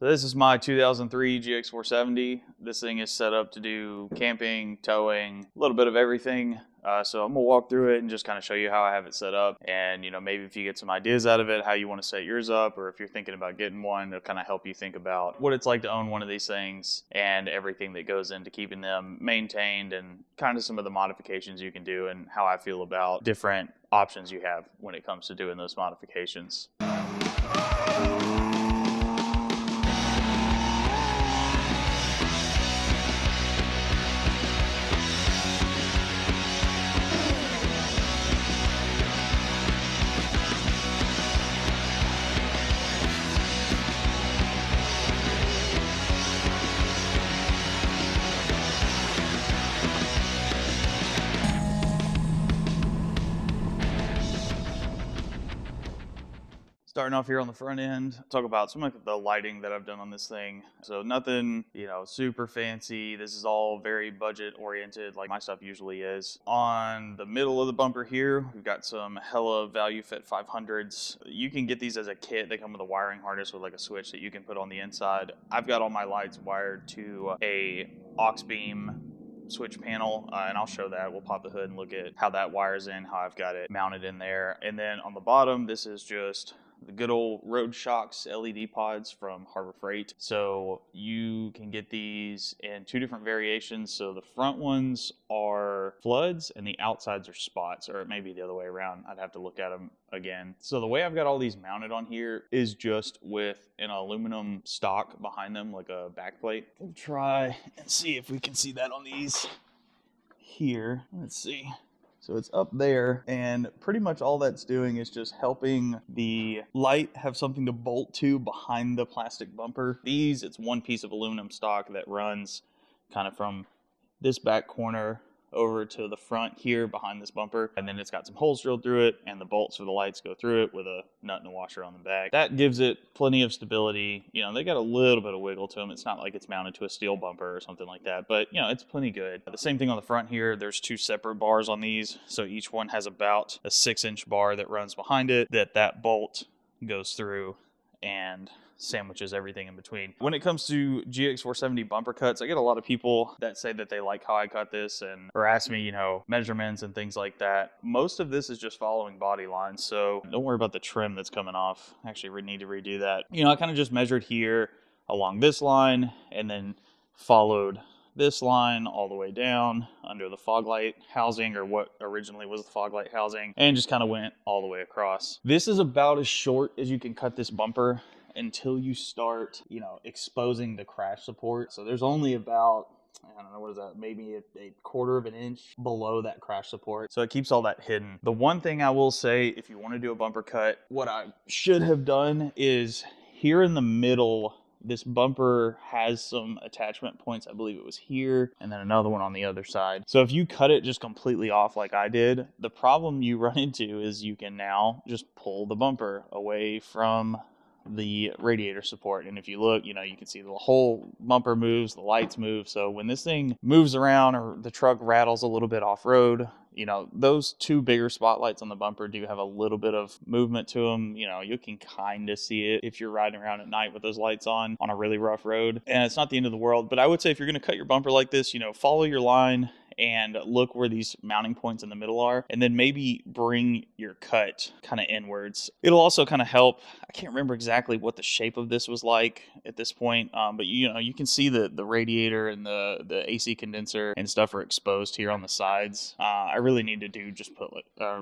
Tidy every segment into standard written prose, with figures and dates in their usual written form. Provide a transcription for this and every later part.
So this is my 2003 GX470. This thing is set up to do camping, towing, a little bit of everything. So I'm gonna walk through it and just kind of show you how I have it set up. And maybe if you get some ideas out of it, how you want to set yours up, or if you're thinking about getting one, it'll kind of help you think about what it's like to own one of these things and everything that goes into keeping them maintained and kind of some of the modifications you can do and how I feel about different options you have when it comes to doing those modifications. Starting off here on the front end, talk about some of the lighting that I've done on this thing. So nothing, super fancy. This is all very budget oriented, like my stuff usually is. On the middle of the bumper here, we've got some hella ValueFit 500s. You can get these as a kit. They come with a wiring harness with like a switch that you can put on the inside. I've got all my lights wired to a Auxbeam Switch panel, and I'll show that. We'll pop the hood and look at how that wires in, how I've got it mounted in there. And then on the bottom, this is just the good old Roadshock LED pods from Harbor Freight. So you can get these in two different variations. So the front ones are floods and the outsides are spots, or it may be the other way around. I'd have to look at them again. So the way I've got all these mounted on here is just with an aluminum stock behind them, like a back plate. We'll try and see if we can see that on these here. Let's see. So it's up there, and pretty much all that's doing is just helping the light have something to bolt to behind the plastic bumper. These, it's one piece of aluminum stock that runs kind of from this back corner over to the front here behind this bumper, and then it's got some holes drilled through it, and the bolts for the lights go through it with a nut and a washer on the back. That gives it plenty of stability. They got a little bit of wiggle to them. It's not like it's mounted to a steel bumper or something like that, but it's plenty good. The same thing on the front here. There's two separate bars on these, so each one has about a 6-inch bar that runs behind it that bolt goes through and sandwiches everything in between. When it comes to GX470 bumper cuts, I get a lot of people that say that they like how I cut this or ask me, measurements and things like that. Most of this is just following body lines, so don't worry about the trim that's coming off. Actually, we need to redo that. I kind of just measured here along this line and then followed this line all the way down under the fog light housing, or what originally was the fog light housing, and just kind of went all the way across. This is about as short as you can cut this bumper until you start, exposing the crash support. So there's only about, I don't know, what is that, maybe a quarter of an inch below that crash support. So it keeps all that hidden. The one thing I will say, if you want to do a bumper cut, what I should have done is here in the middle, this bumper has some attachment points. I believe it was here, and then another one on the other side. So if you cut it just completely off like I did, the problem you run into is you can now just pull the bumper away from the radiator support. And if you look, you can see the whole bumper moves, the lights move. So when this thing moves around or the truck rattles a little bit off-road, those two bigger spotlights on the bumper do have a little bit of movement to them. You can kind of see it if you're riding around at night with those lights on a really rough road. And it's not the end of the world, but I would say if you're going to cut your bumper like this, follow your line and look where these mounting points in the middle are, and then maybe bring your cut kind of inwards. It'll also kind of help. I can't remember exactly what the shape of this was like at this point, but you can see the radiator and the AC condenser and stuff are exposed here on the sides. I really need to just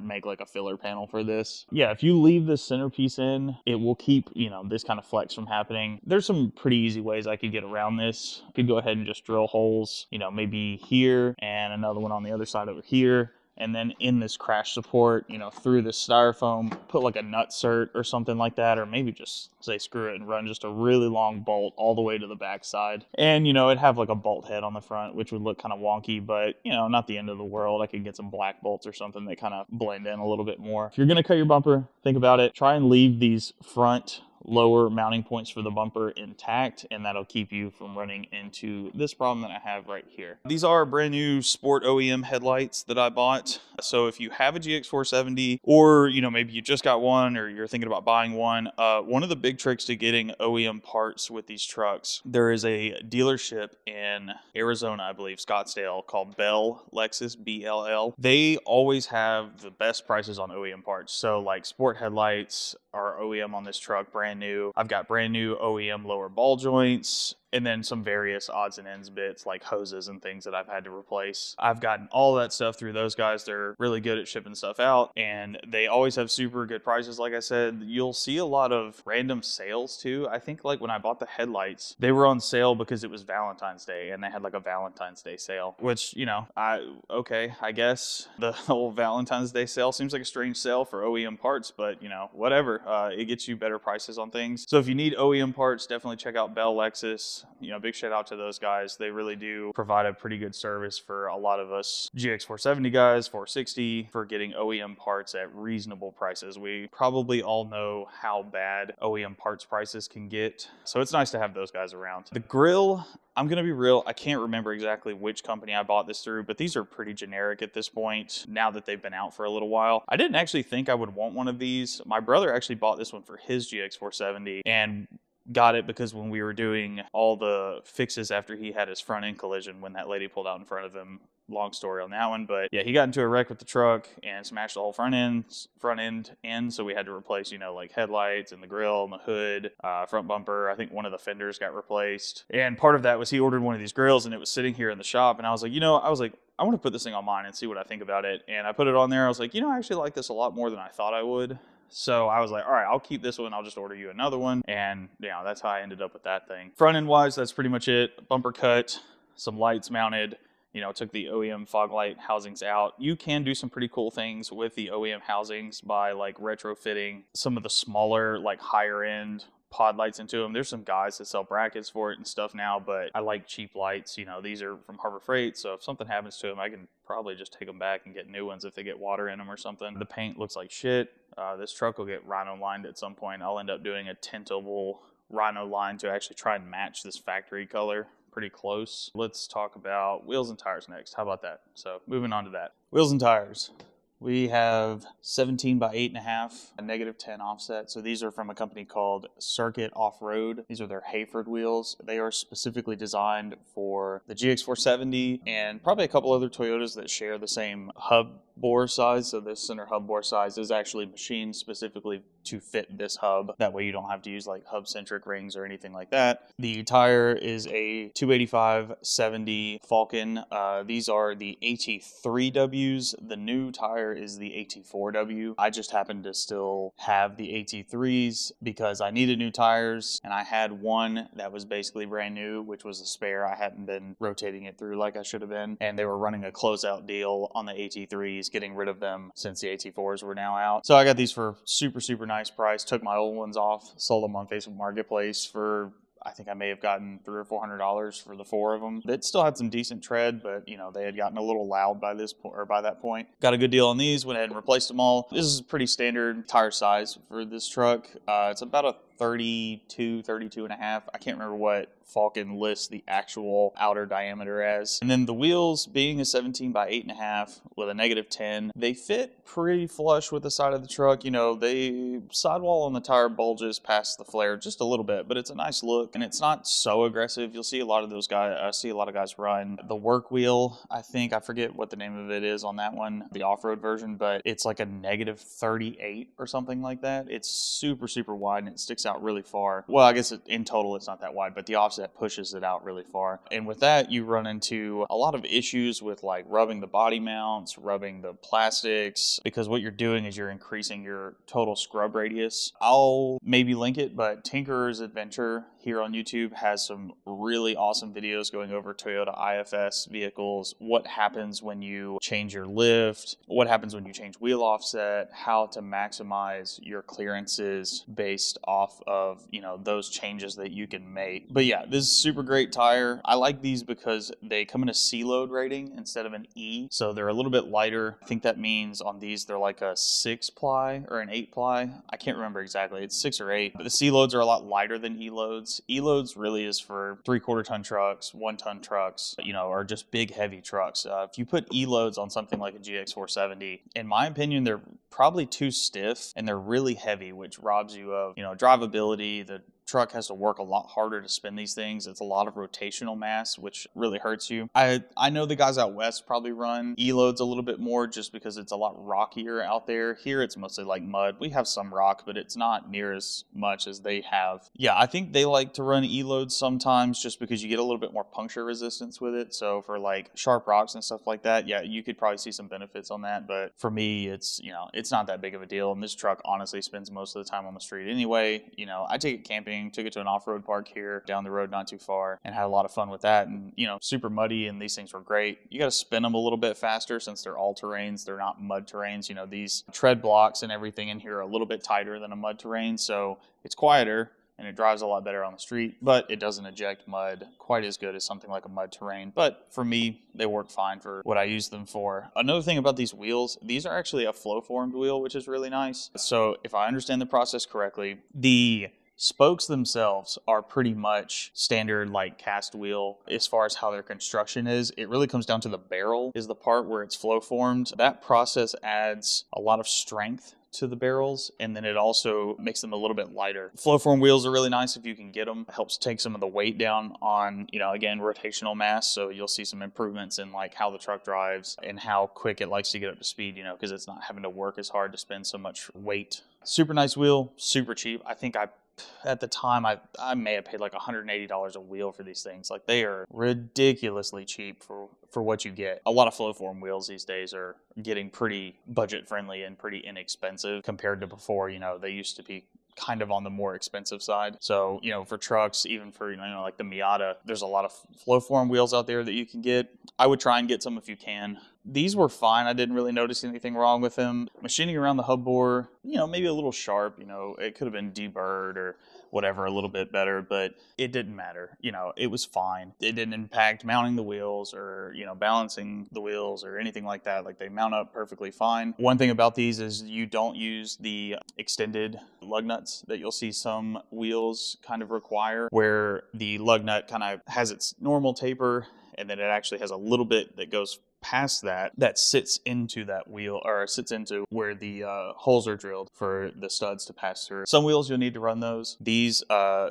make like a filler panel for this. Yeah, if you leave the centerpiece in, it will keep this kind of flex from happening. There's some pretty easy ways I could get around this. I could go ahead and just drill holes, maybe here and another one on the other side over here, and then in this crash support, through the styrofoam, put like a nutsert or something like that, or maybe just say screw it and run just a really long bolt all the way to the back side. And it'd have like a bolt head on the front, which would look kind of wonky, but not the end of the world. I could get some black bolts or something that kind of blend in a little bit more. If you're gonna cut your bumper, think about it. Try and leave these front lower mounting points for the bumper intact, and that'll keep you from running into this problem that I have right here. These are brand new Sport OEM headlights that I bought. So if you have a GX470, or maybe you just got one, or you're thinking about buying one of the big tricks to getting OEM parts with these trucks, there is a dealership in Arizona, I believe, Scottsdale, called Lexus, BLL. They always have the best prices on OEM parts. So like sport headlights are OEM on this truck, brand new. I've got brand new OEM lower ball joints, and then some various odds and ends bits like hoses and things that I've had to replace. I've gotten all that stuff through those guys. They're really good at shipping stuff out, and they always have super good prices. Like I said, you'll see a lot of random sales too. I think like when I bought the headlights, they were on sale because it was Valentine's Day, and they had like a Valentine's Day sale, which, I guess the whole Valentine's Day sale seems like a strange sale for OEM parts, but whatever. It gets you better prices on things. So if you need OEM parts, definitely check out Lexus. Big shout out to those guys. They really do provide a pretty good service for a lot of us GX470 guys, 460, for getting OEM parts at reasonable prices. We probably all know how bad OEM parts prices can get, so it's nice to have those guys around. The grill, I'm going to be real, I can't remember exactly which company I bought this through, but these are pretty generic at this point now that they've been out for a little while. I didn't actually think I would want one of these. My brother actually bought this one for his GX470 and got it because when we were doing all the fixes after he had his front end collision when that lady pulled out in front of him, long story on that one, but yeah, he got into a wreck with the truck and smashed the whole front end, so we had to replace like headlights and the grill and the hood, front bumper. I think one of the fenders got replaced, and part of that was he ordered one of these grills and it was sitting here in the shop, and I was like, I want to put this thing on mine and see what I think about it. And I put it on there. I was like, I actually like this a lot more than I thought I would. So I was like, all right, I'll keep this one. I'll just order you another one. And that's how I ended up with that thing. Front end wise, that's pretty much it. Bumper cut, some lights mounted, took the OEM fog light housings out. You can do some pretty cool things with the OEM housings by like retrofitting some of the smaller, like higher end pod lights into them. There's some guys that sell brackets for it and stuff now, but I like cheap lights. These are from Harbor Freight, so if something happens to them, I can probably just take them back and get new ones if they get water in them or something. The paint looks like shit. This truck will get rhino lined at some point. I'll end up doing a tintable rhino line to actually try and match this factory color pretty close. Let's talk about wheels and tires next. How about that? So moving on to that. Wheels and tires. We have 17 by 8.5, a -10 offset. So these are from a company called Circuit Offroad. These are their Hayford wheels. They are specifically designed for the GX470 and probably a couple other Toyotas that share the same hub bore size. So this center hub bore size is actually machined specifically to fit this hub. That way you don't have to use like hub centric rings or anything like that. The tire is a 285/70 Falken. These are the AT3Ws. The new tire is the AT4W. I just happen to still have the AT3s because I needed new tires, and I had one that was basically brand new, which was a spare. I hadn't been rotating it through like I should have been, and they were running a closeout deal on the AT3s, getting rid of them since the AT4s were now out. So I got these for super nice price. Took my old ones off, sold them on Facebook Marketplace for, I think I may have gotten $300 or $400 for the 4 of them. It still had some decent tread, but they had gotten a little loud by that point. Got a good deal on these, went ahead and replaced them all. This is pretty standard tire size for this truck. It's about a 32 and a half. I can't remember what Falken lists the actual outer diameter as. And then the wheels, being a 17 by 8.5 with a -10, they fit pretty flush with the side of the truck. The sidewall on the tire bulges past the flare just a little bit, but it's a nice look and it's not so aggressive. You'll see a lot of those guys, I see a lot of guys run the work wheel. I forget what the name of it is on that one, the off-road version, but it's like a -38 or something like that. It's super wide and it sticks out really far. Well, I guess in total it's not that wide, but the offset pushes it out really far. And with that, you run into a lot of issues with like rubbing the body mounts, rubbing the plastics, because what you're doing is you're increasing your total scrub radius. I'll maybe link it, but Tinkerer's Adventure, here on YouTube has some really awesome videos going over Toyota IFS vehicles, what happens when you change your lift, what happens when you change wheel offset, how to maximize your clearances based off of, you know, those changes that you can make. But yeah, this is a super great tire. I like these because they come in a C load rating instead of an E, so they're a little bit lighter. I think that means on these they're like a 6 ply or an 8 ply. I can't remember exactly. It's 6 or 8, but the C loads are a lot lighter than E loads. E loads really is for 3/4 ton trucks, 1 ton trucks, you know, or just big heavy trucks. If you put E loads on something like a GX470, in my opinion, they're probably too stiff and they're really heavy, which robs you of, you know, drivability. The truck has to work a lot harder to spin these things. It's a lot of rotational mass, which really hurts you. I know the guys out west probably run E-loads a little bit more just because it's a lot rockier out there. Here it's mostly like mud. We have some rock, but it's not near as much as they have. Yeah, I think they like to run E-loads sometimes just because you get a little bit more puncture resistance with it. So for like sharp rocks and stuff like that, yeah, you could probably see some benefits on that. But for me, it's, you know, it's not that big of a deal. And this truck honestly spends most of the time on the street anyway. You know, I take it camping, took it to an off-road park here down the road not too far and had a lot of fun with that. And, you know, super muddy, and these things were great. You got to spin them a little bit faster since they're all terrains. They're not mud terrains. You know, these tread blocks and everything in here are a little bit tighter than a mud terrain, so it's quieter and it drives a lot better on the street, but it doesn't eject mud quite as good as something like a mud terrain. But for me, they work fine for what I use them for. Another thing about these wheels, these are actually a flow-formed wheel, which is really nice. So if I understand the process correctly, the spokes themselves are pretty much standard like cast wheel as far as how their construction is. It really comes down to the barrel is the part where it's flow formed. That process adds a lot of strength to the barrels, and then it also makes them a little bit lighter. Flow form wheels are really nice if you can get them. It helps take some of the weight down on, you know, again, rotational mass. So you'll see some improvements in like how the truck drives and how quick it likes to get up to speed, you know, because it's not having to work as hard to spend so much weight. Super nice wheel, super cheap. I think at the time, I may have paid like $180 a wheel for these things. Like, they are ridiculously cheap for what you get. A lot of flow form wheels these days are getting pretty budget friendly and pretty inexpensive compared to before. You know, they used to be kind of on the more expensive side. So, you know, for trucks, even for, you know, like the Miata, there's a lot of flow form wheels out there that you can get. I would try and get some if you can. These were fine. I didn't really notice anything wrong with them. Machining around the hub bore, you know, maybe a little sharp, you know, it could have been deburred or whatever a little bit better, but it didn't matter. You know, it was fine. It didn't impact mounting the wheels or, you know, balancing the wheels or anything like that. Like, they mount up perfectly fine. One thing about these is you don't use the extended lug nuts that you'll see some wheels kind of require, where the lug nut kind of has its normal taper and then it actually has a little bit that goes past that sits into that wheel, or sits into where the holes are drilled for the studs to pass through. Some wheels you'll need to run those. These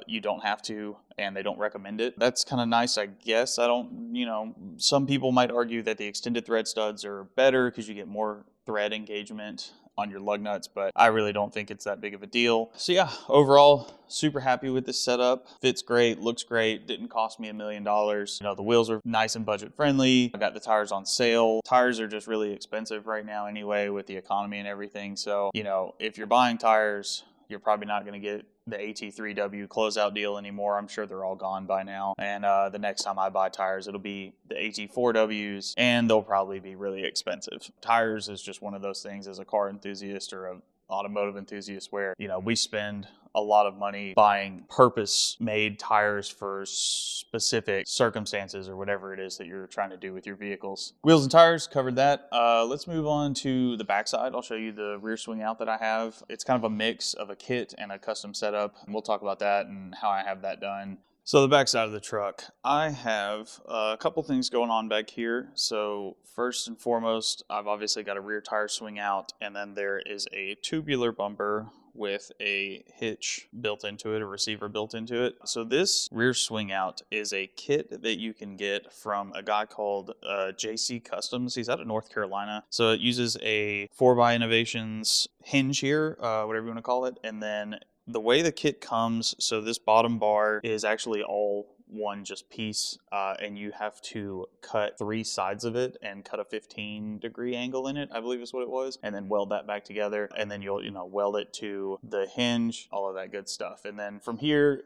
you don't have to, and they don't recommend it. That's kind of nice, I guess. I don't, you know, some people might argue that the extended thread studs are better because you get more thread engagement on your lug nuts, but I really don't think it's that big of a deal. So yeah, overall, super happy with this setup. Fits great, looks great, didn't cost me $1 million. You know, the wheels are nice and budget friendly. I got the tires on sale. Tires are just really expensive right now anyway with the economy and everything. So, you know, if you're buying tires, you're probably not going to get the AT3W closeout deal anymore. I'm sure they're all gone by now. And the next time I buy tires, it'll be the AT4Ws, and they'll probably be really expensive. Tires is just one of those things as a car enthusiast or a automotive enthusiast where, you know, we spend a lot of money buying purpose-made tires for specific circumstances or whatever it is that you're trying to do with your vehicles. Wheels and tires, covered that. Let's move on to the backside. I'll show you the rear swing out that I have. It's kind of a mix of a kit and a custom setup, and we'll talk about that and how I have that done. So the backside of the truck, I have a couple things going on back here. So first and foremost, I've obviously got a rear tire swing out, and then there is a tubular bumper with a hitch built into it, a receiver built into it. So this rear swing out is a kit that you can get from a guy called JC Customs. He's out of North Carolina. So it uses a 4x Innovations hinge here, whatever you want to call it, and then the way the kit comes, so this bottom bar is actually all one just piece, and you have to cut 3 sides of it and cut a 15-degree angle in it, I believe is what it was, and then weld that back together, and then you'll, weld it to the hinge, all of that good stuff. And then from here,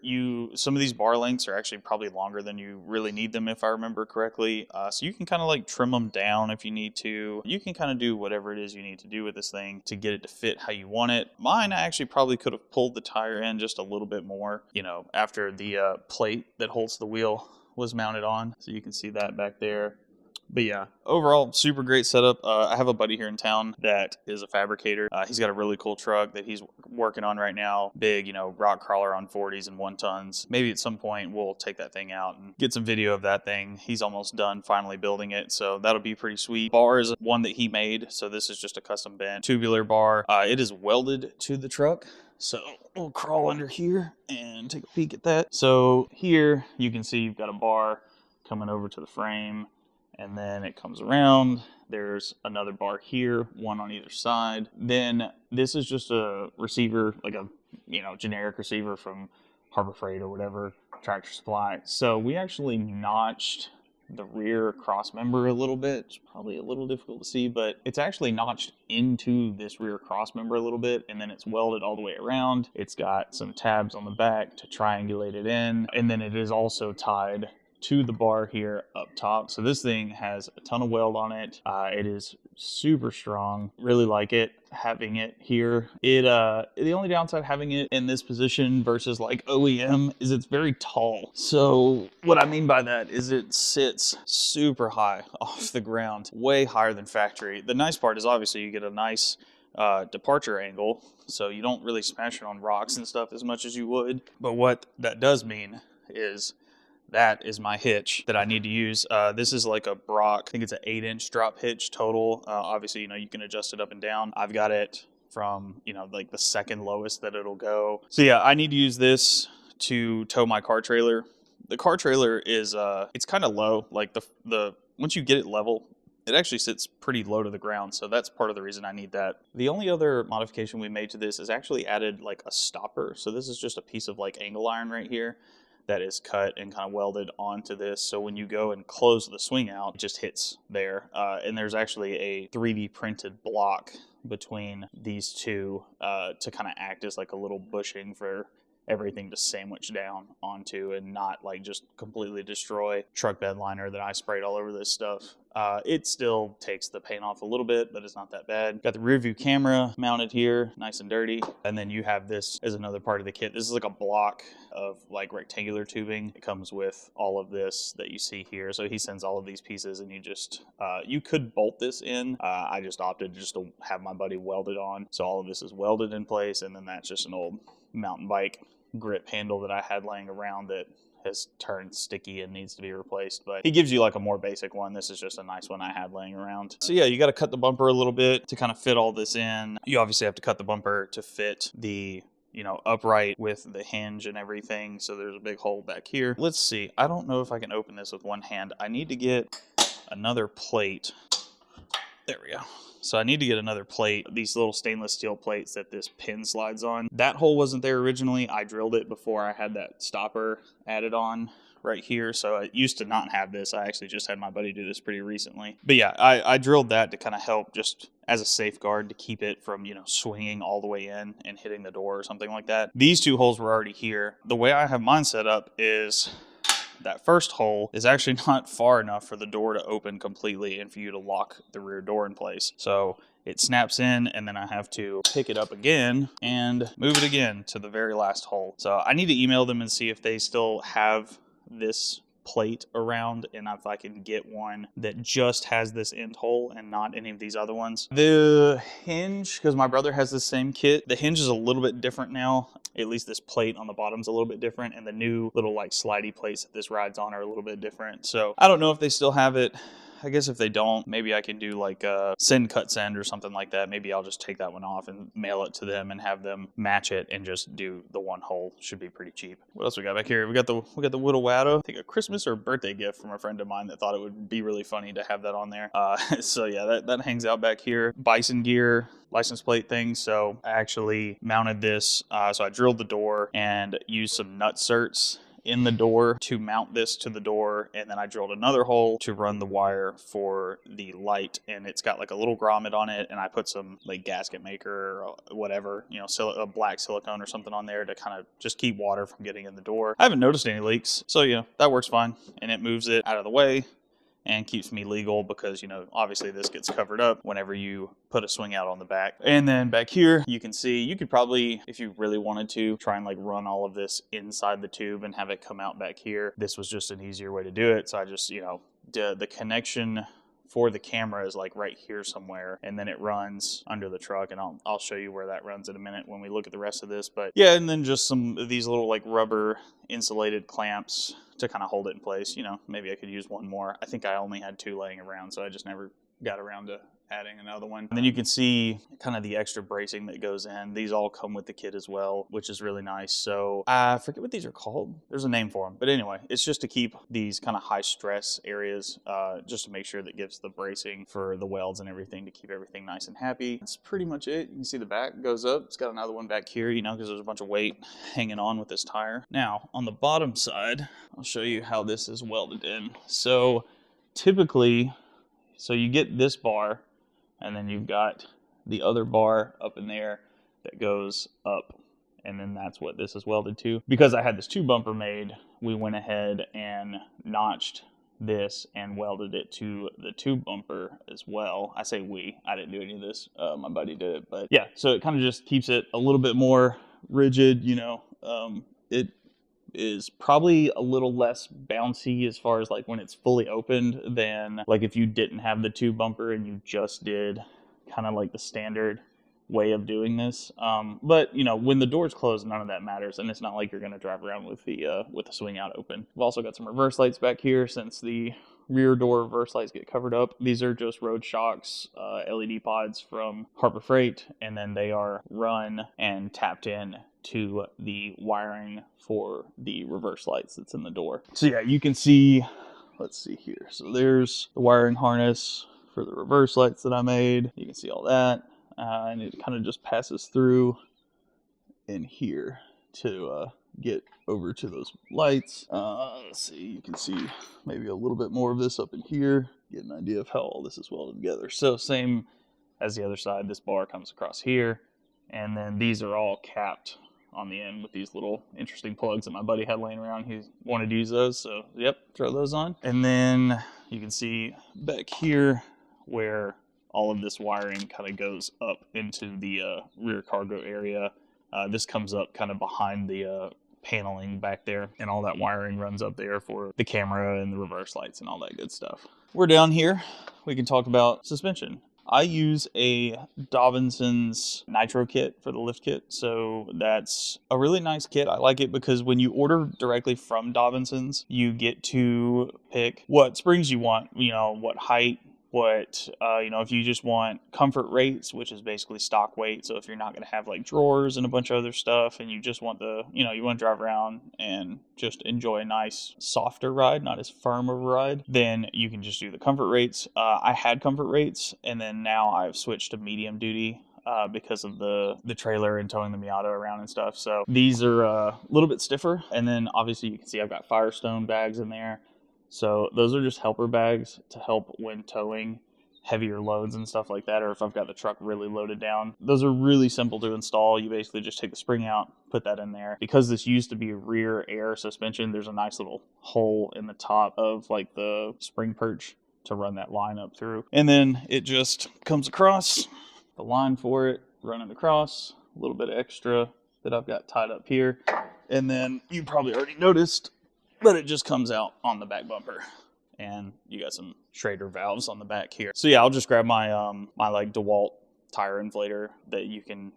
some of these bar lengths are actually probably longer than you really need them, if I remember correctly. So you can kind of like trim them down if you need to. You can kind of do whatever it is you need to do with this thing to get it to fit how you want it. Mine, I actually probably could have pulled the tire in just a little bit more, after the plate that holds the wheel was mounted on. So you can see that back there. But yeah, overall, super great setup. I have a buddy here in town that is a fabricator. He's got a really cool truck that he's working on right now. Big, rock crawler on 40s and 1-tons. Maybe at some point we'll take that thing out and get some video of that thing. He's almost done finally building it, so that'll be pretty sweet. Bar is one that he made, so this is just a custom bent tubular bar. It is welded to the truck. So we'll crawl under here and take a peek at that. So here you can see you've got a bar coming over to the frame. And then it comes around, there's another bar here, one on either side. Then this is just a receiver, like a, generic receiver from Harbor Freight or whatever, Tractor Supply. So we actually notched the rear cross member a little bit. It's probably a little difficult to see, but it's actually notched into this rear cross member a little bit, and then it's welded all the way around. It's got some tabs on the back to triangulate it in, and then it is also tied to the bar here up top. So this thing has a ton of weld on it. It is super strong. Really like it, having it here. The only downside having it in this position versus like OEM is it's very tall. So what I mean by that is it sits super high off the ground, way higher than factory. The nice part is obviously you get a nice departure angle, so you don't really smash it on rocks and stuff as much as you would. But what that does mean is that is my hitch that I need to use. This is like a Brock, I think it's an 8-inch drop hitch total. Obviously, you can adjust it up and down. I've got it from, like the second lowest that it'll go. So yeah, I need to use this to tow my car trailer. The car trailer is, it's kind of low. Like once you get it level, it actually sits pretty low to the ground, so that's part of the reason I need that. The only other modification we made to this is actually added like a stopper. So this is just a piece of like angle iron right here that is cut and kind of welded onto this. So when you go and close the swing out, it just hits there. And there's actually a 3D printed block between these two to kind of act as like a little bushing for everything to sandwich down onto and not like just completely destroy truck bed liner that I sprayed all over this stuff. It still takes the paint off a little bit, but it's not that bad. Got the rear view camera mounted here, nice and dirty. And then you have this as another part of the kit. This is like a block of like rectangular tubing. It comes with all of this that you see here. So he sends all of these pieces and you just, you could bolt this in. I just opted just to have my buddy weld it on. So all of this is welded in place. And then that's just an old mountain bike grip handle that I had laying around that has turned sticky and needs to be replaced, but he gives you like a more basic one. This is just a nice one I had laying around. So yeah, you got to cut the bumper a little bit to kind of fit all this in. You obviously have to cut the bumper to fit the upright with the hinge and everything. So there's a big hole back here. Let's see. I don't know if I can open this with one hand. I need to get another plate. There we go. So I need to get another plate, these little stainless steel plates that this pin slides on. That hole wasn't there originally. I drilled it before I had that stopper added on right here. So I used to not have this. I actually just had my buddy do this pretty recently. But yeah, I drilled that to kind of help just as a safeguard to keep it from, swinging all the way in and hitting the door or something like that. These two holes were already here. The way I have mine set up is that first hole is actually not far enough for the door to open completely and for you to lock the rear door in place. So it snaps in and then I have to pick it up again and move it again to the very last hole. So I need to email them and see if they still have this plate around and if I can get one that just has this end hole and not any of these other ones. The hinge, because my brother has the same kit, the hinge is a little bit different now. At least this plate on the bottom is a little bit different, and the new little like slidey plates that this rides on are a little bit different. So I don't know if they still have it. I guess if they don't, maybe I can do like a send cut send or something like that. Maybe I'll just take that one off and mail it to them and have them match it and just do the one hole. Should be pretty cheap. What else we got back here? We got the Whittle Watto. I think a Christmas or birthday gift from a friend of mine that thought it would be really funny to have that on there. So yeah, that hangs out back here. Bison gear license plate thing. So I actually mounted this. So I drilled the door and used some nut certs in the door to mount this to the door, and then I drilled another hole to run the wire for the light, and it's got like a little grommet on it, and I put some like gasket maker or whatever, you know, a black silicone or something on there to kind of just keep water from getting in the door. I haven't noticed any leaks, so you know, that works fine, and it moves it out of the way and keeps me legal because, you know, obviously this gets covered up whenever you put a swing out on the back. And then back here, you can see, you could probably, if you really wanted to, try and like run all of this inside the tube and have it come out back here. This was just an easier way to do it. So I just, you know, the connection for the camera is like right here somewhere, and then it runs under the truck, and I'll show you where that runs in a minute when we look at the rest of this. But yeah, and then just some of these little like rubber insulated clamps to kind of hold it in place. You know, maybe I could use one more. I think I only had 2 laying around, so I just never got around to adding another one. And then you can see kind of the extra bracing that goes in. These all come with the kit as well, which is really nice. So I forget what these are called. There's a name for them. But anyway, it's just to keep these kind of high stress areas, just to make sure that gives the bracing for the welds and everything to keep everything nice and happy. That's pretty much it. You can see the back goes up. It's got another one back here, you know, because there's a bunch of weight hanging on with this tire. Now, on the bottom side, I'll show you how this is welded in. So typically, you get this bar, and then you've got the other bar up in there that goes up, and then that's what this is welded to. Because I had this tube bumper made, we went ahead and notched this and welded it to the tube bumper as well. I say we, I didn't do any of this, my buddy did it. But yeah, so it kind of just keeps it a little bit more rigid, you know. It is probably a little less bouncy as far as like when it's fully opened than like if you didn't have the tube bumper and you just did kind of like the standard way of doing this. But you know, when the door's closed, none of that matters, and it's not like you're going to drive around with the swing out open. We've also got some reverse lights back here since the rear door reverse lights get covered up. These are just Roadshock's LED pods from Harbor Freight, and then they are run and tapped in to the wiring for the reverse lights that's in the door. So yeah, you can see, let's see here. So there's the wiring harness for the reverse lights that I made. You can see all that, and it kind of just passes through in here to get over to those lights. Let's see, you can see maybe a little bit more of this up in here, get an idea of how all this is welded together. So same as the other side, this bar comes across here, and then these are all capped on the end with these little interesting plugs that my buddy had laying around. He wanted to use those, so yep, throw those on. And then you can see back here where all of this wiring kind of goes up into the rear cargo area. This comes up kind of behind the paneling back there, and all that wiring runs up there for the camera and the reverse lights and all that good stuff. We're down here. We can talk about suspension. I use a Dobinsons nitro kit for the lift kit, so that's a really nice kit. I like it because when you order directly from Dobinsons, you get to pick what springs you want, you know, what height, what, you know, if you just want comfort rates, which is basically stock weight. So if you're not going to have like drawers and a bunch of other stuff, and you just want the, you know, you want to drive around and just enjoy a nice softer ride, not as firm of a ride, then you can just do the comfort rates. I had comfort rates, and then now I've switched to medium duty because of the trailer and towing the Miata around and stuff. So these are a little bit stiffer. And then obviously you can see I've got Firestone bags in there. So those are just helper bags to help when towing heavier loads and stuff like that, or if I've got the truck really loaded down. Those are really simple to install. You basically just take the spring out, put that in there. Because this used to be rear air suspension, there's a nice little hole in the top of like the spring perch to run that line up through. And then it just comes across, the line for it, run it across, a little bit extra that I've got tied up here. And then you probably already noticed, but it just comes out on the back bumper, and you got some Schrader valves on the back here. So yeah, I'll just grab my my like DeWalt tire inflator that you can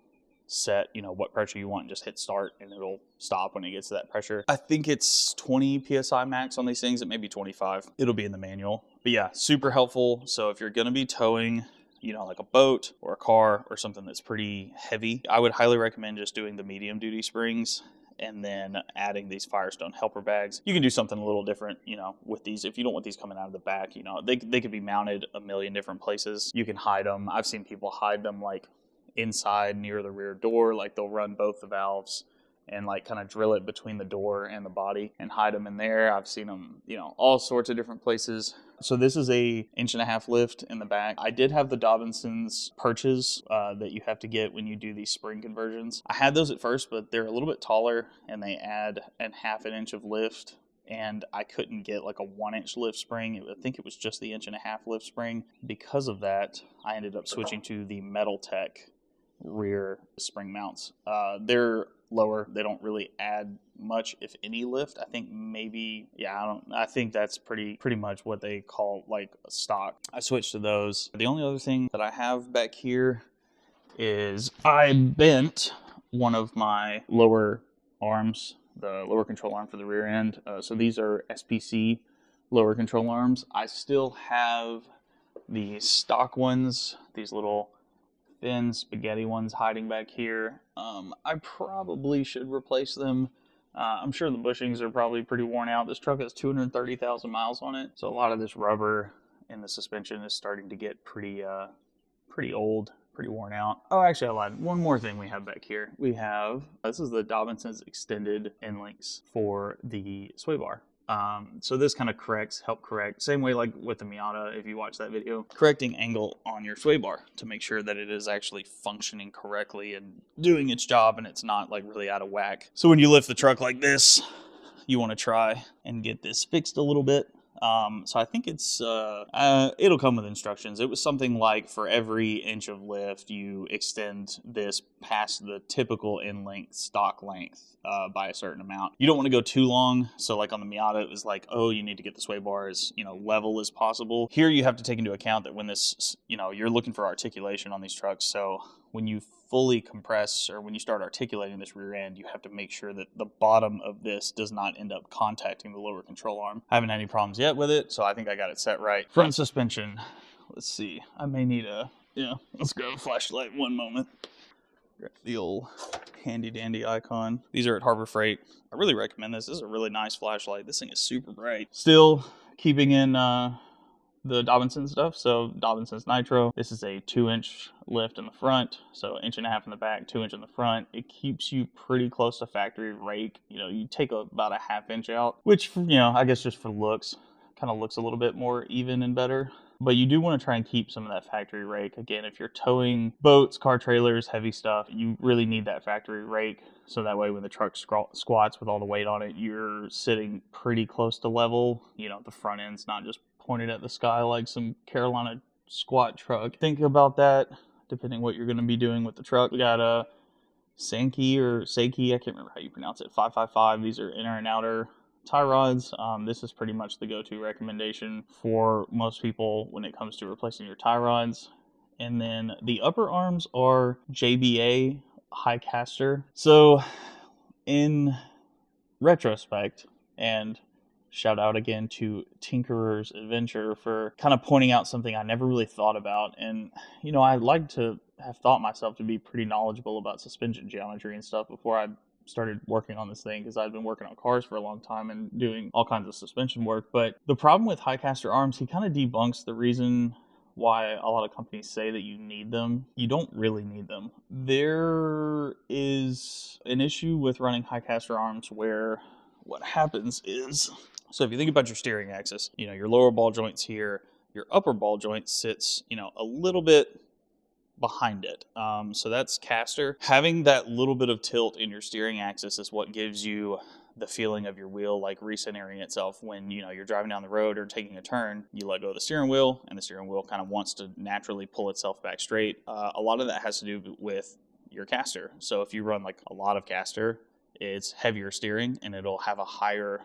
set, you know, what pressure you want, and just hit start and it'll stop when it gets to that pressure. I think it's 20 psi max on these things. It may be 25. It'll be in the manual. But yeah, super helpful. So if you're gonna be towing, you know, like a boat or a car or something that's pretty heavy, I would highly recommend just doing the medium duty springs and then adding these Firestone helper bags. You can do something a little different, you know, with these. If you don't want these coming out of the back, you know, they could be mounted a million different places. You can hide them. I've seen people hide them like inside near the rear door, like they'll run both the valves and like kind of drill it between the door and the body and hide them in there. I've seen them, you know, all sorts of different places. So this is a 1.5" lift in the back. I did have the Dobinsons perches that you have to get when you do these spring conversions. I had those at first, but they're a little bit taller and they add a 1/2 inch of lift. And I couldn't get like a 1-inch lift spring. I think it was just the 1.5" lift spring. Because of that, I ended up switching to the Metal Tech rear spring mounts. They're lower. They don't really add much, if any, lift. I think maybe, yeah, I think that's pretty much what they call like stock. I switched to those. The only other thing that I have back here is I bent one of my lower arms, the lower control arm for the rear end. So these are SPC lower control arms. I still have the stock ones, these little thin spaghetti ones hiding back here. I probably should replace them. I'm sure the bushings are probably pretty worn out. This truck has 230,000 miles on it, so a lot of this rubber in the suspension is starting to get pretty old, pretty worn out. Oh, actually, I lied. One more thing we have back here. We have, this is the Dobinsons extended end links for the sway bar. So this kind of help correct, same way like with the Miata, if you watch that video, correcting angle on your sway bar to make sure that it is actually functioning correctly and doing its job and it's not like really out of whack. So when you lift the truck like this, you want to try and get this fixed a little bit. So I think it's, it'll come with instructions. It was something like for every inch of lift, you extend this past the typical end length, stock length, by a certain amount. You don't want to go too long. So like on the Miata, it was like, oh, you need to get the sway bar as, you know, level as possible. Here you have to take into account that when this, you know, you're looking for articulation on these trucks. So when you fully compress or when you start articulating this rear end, you have to make sure that the bottom of this does not end up contacting the lower control arm. I haven't had any problems yet with it, so I think I got it set right. Front suspension. Let's see. I may need let's grab a flashlight one moment. Grab the old handy dandy icon. These are at Harbor Freight. I really recommend this. This is a really nice flashlight. This thing is super bright. Still keeping in the Dobinson stuff. So Dobinson's Nitro. This is a 2-inch lift in the front, so 1.5" in the back, 2-inch in the front. It keeps you pretty close to factory rake. You know, you take about a 1/2 inch out, which, you know, I guess just for looks, kind of looks a little bit more even and better. But you do want to try and keep some of that factory rake. Again, if you're towing boats, car trailers, heavy stuff, you really need that factory rake. So that way when the truck squats with all the weight on it, you're sitting pretty close to level. You know, the front end's not just pointed at the sky like some Carolina squat truck. Think about that depending what you're going to be doing with the truck. We got a Sankey or Seiki, I can't remember how you pronounce it, 555. These are inner and outer tie rods. This is pretty much the go-to recommendation for most people when it comes to replacing your tie rods. And then the upper arms are JBA high caster. So in retrospect, and shout out again to Tinkerer's Adventure for kind of pointing out something I never really thought about. And, you know, I like to have thought myself to be pretty knowledgeable about suspension geometry and stuff before I started working on this thing, because I'd been working on cars for a long time and doing all kinds of suspension work. But the problem with high caster arms, he kind of debunks the reason why a lot of companies say that you need them. You don't really need them. There is an issue with running high caster arms where what happens is, so if you think about your steering axis, you know, your lower ball joint's here, your upper ball joint sits, you know, a little bit behind it. So that's caster. Having that little bit of tilt in your steering axis is what gives you the feeling of your wheel like recentering itself when, you know, you're driving down the road or taking a turn. You let go of the steering wheel and the steering wheel kind of wants to naturally pull itself back straight. A lot of that has to do with your caster. So if you run like a lot of caster, it's heavier steering and it'll have a higher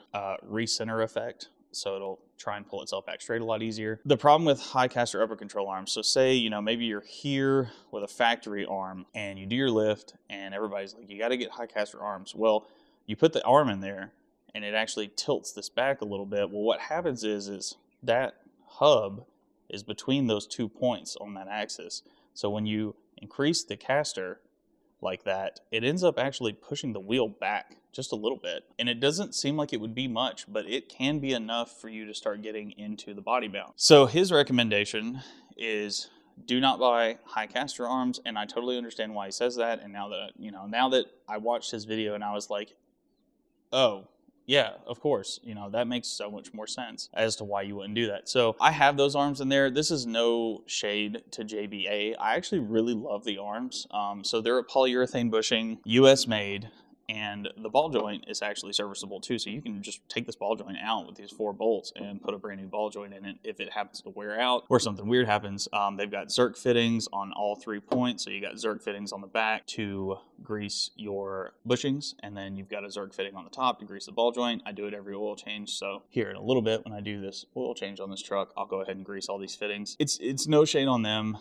recenter effect. So it'll try and pull itself back straight a lot easier. The problem with high caster upper control arms, so say, you know, maybe you're here with a factory arm and you do your lift and everybody's like, you got to get high caster arms. Well, you put the arm in there and it actually tilts this back a little bit. Well, what happens is that hub is between those 2 points on that axis. So when you increase the caster like that, it ends up actually pushing the wheel back just a little bit. And it doesn't seem like it would be much, but it can be enough for you to start getting into the body mount. So his recommendation is do not buy high caster arms, and I totally understand why he says that. And now that, you know, now that I watched his video and I was like, oh, yeah, of course, you know, that makes so much more sense as to why you wouldn't do that. So I have those arms in there. This is no shade to JBA. I actually really love the arms. So they're a polyurethane bushing, US made, and the ball joint is actually serviceable too. So you can just take this ball joint out with these 4 bolts and put a brand new ball joint in it if it happens to wear out or something weird happens. They've got Zerk fittings on all 3 points. So you got Zerk fittings on the back to grease your bushings, and then you've got a Zerk fitting on the top to grease the ball joint. I do it every oil change. So here in a little bit when I do this oil change on this truck, I'll go ahead and grease all these fittings. It's no shade on them,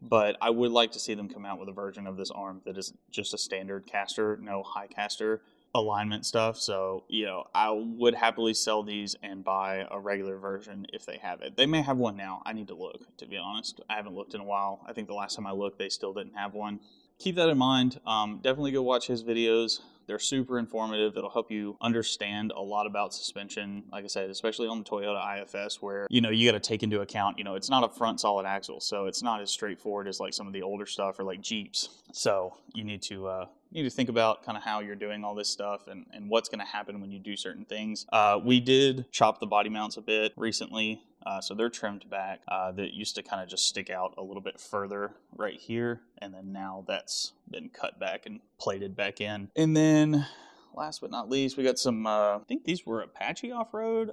but I would like to see them come out with a version of this arm that is just a standard caster, no high caster alignment stuff. So, you know, I would happily sell these and buy a regular version if they have it. They may have one now. I need to look, to be honest. I haven't looked in a while. I think the last time I looked, they still didn't have one. Keep that in mind. Definitely go watch his videos. They're super informative. It'll help you understand a lot about suspension. Like I said, especially on the Toyota IFS, where, you know, you got to take into account, you know, it's not a front solid axle. So it's not as straightforward as like some of the older stuff or like Jeeps. So you need to think about kind of how you're doing all this stuff and what's going to happen when you do certain things. We did chop the body mounts a bit recently. So they're trimmed back. That used to kind of just stick out a little bit further right here. And then now that's been cut back and plated back in. And then last but not least, we got some, I think these were Apache Off-Road.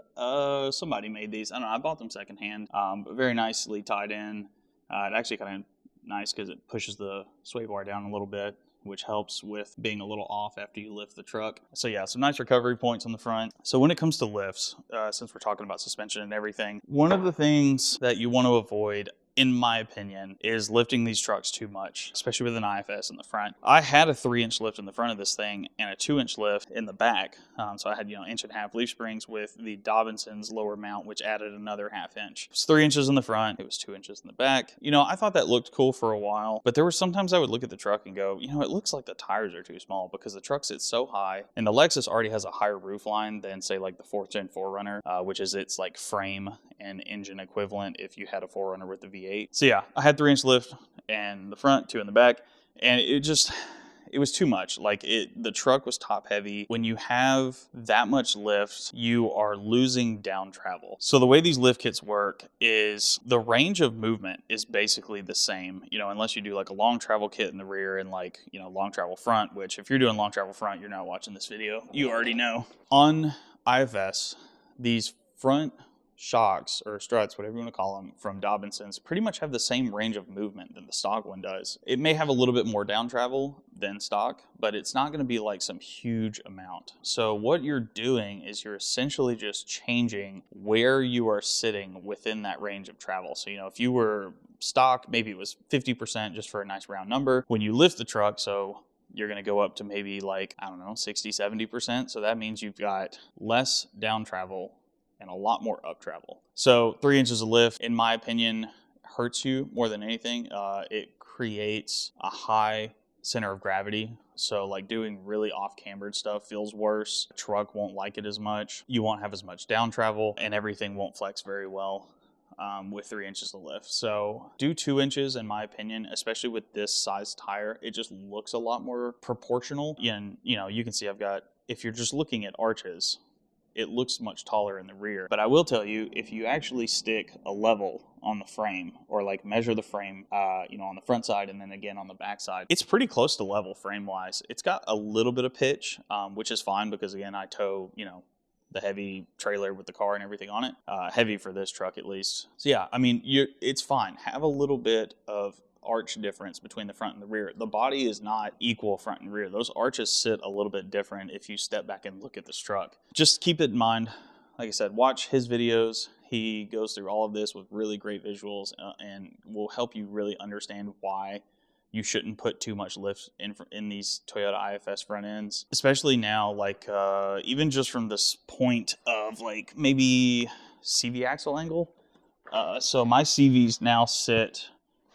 Somebody made these. I don't know. I bought them secondhand, but very nicely tied in. It actually kind of nice because it pushes the sway bar down a little bit, which helps with being a little off after you lift the truck. So yeah, some nice recovery points on the front. So when it comes to lifts, since we're talking about suspension and everything, one of the things that you want to avoid, in my opinion, is lifting these trucks too much, especially with an IFS in the front. I had a 3-inch lift in the front of this thing and a 2-inch lift in the back. So I had, you know, 1.5-inch leaf springs with the Dobinsons lower mount, which added another 1/2 inch. It was 3 inches in the front. It was 2 inches in the back. You know, I thought that looked cool for a while, but there were sometimes I would look at the truck and go, you know, it looks like the tires are too small because the truck sits so high, and the Lexus already has a higher roof line than, say, like the 4th Gen 4Runner, which is its like frame and engine equivalent if you had a 4Runner with the V8. So yeah, I had 3-inch lift in the front, 2 in the back, and it was too much. Like the truck was top heavy. When you have that much lift, you are losing down travel. So the way these lift kits work is the range of movement is basically the same, you know, unless you do like a long travel kit in the rear and like, you know, long travel front, which if you're doing long travel front, you're not watching this video. You already know. On IFS, these front shocks or struts, whatever you want to call them, from Dobinsons pretty much have the same range of movement that the stock one does. It may have a little bit more down travel than stock, but it's not going to be like some huge amount. So what you're doing is you're essentially just changing where you are sitting within that range of travel. So, you know, if you were stock, maybe it was 50% just for a nice round number. When you lift the truck, so you're going to go up to maybe like, I don't know, 60, 70%. So that means you've got less down travel and a lot more up travel. So 3 inches of lift, in my opinion, hurts you more than anything. It creates a high center of gravity. So like doing really off-cambered stuff feels worse. The truck won't like it as much. You won't have as much down travel, and everything won't flex very well with 3 inches of lift. So do 2 inches, in my opinion, especially with this size tire. It just looks a lot more proportional. And, you know, you can see I've got, if you're just looking at arches, it looks much taller in the rear. But I will tell you, if you actually stick a level on the frame or like measure the frame, you know, on the front side and then again on the back side, it's pretty close to level frame wise. It's got a little bit of pitch, which is fine because again, I tow, you know, the heavy trailer with the car and everything on it, heavy for this truck at least. So yeah, I mean, it's fine. Have a little bit of arch difference between the front and the rear. The body is not equal front and rear. Those arches sit a little bit different if you step back and look at this truck. Just keep it in mind. Like I said, watch his videos. He goes through all of this with really great visuals and will help you really understand why you shouldn't put too much lift in these Toyota IFS front ends, especially now, like even just from this point of like maybe CV axle angle. So my CVs now sit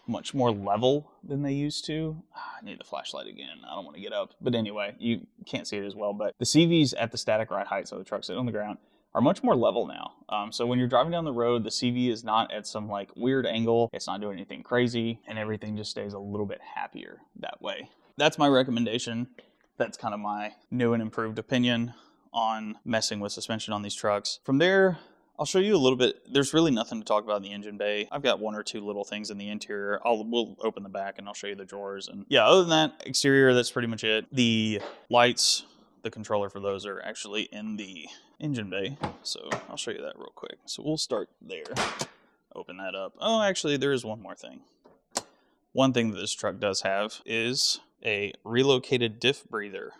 much more level than they used to. I need the flashlight again. I don't want to get up. But anyway, you can't see it as well. But the CV's at the static ride height, so the truck's sitting on the ground. are much more level now. So when you're driving down the road, the CV is not at some like weird angle. It's not doing anything crazy, and everything just stays a little bit happier that way. That's my recommendation. That's kind of my new and improved opinion on messing with suspension on these trucks. From there, I'll show you a little bit. There's really nothing to talk about in the engine bay. I've got one or two little things in the interior. We'll open the back and I'll show you the drawers. And yeah, other than that, exterior, that's pretty much it. The lights, the controller for those are actually in the engine bay. So I'll show you that real quick. So we'll start there. Open that up. Oh, actually, there is one more thing. One thing that this truck does have is a relocated diff breather.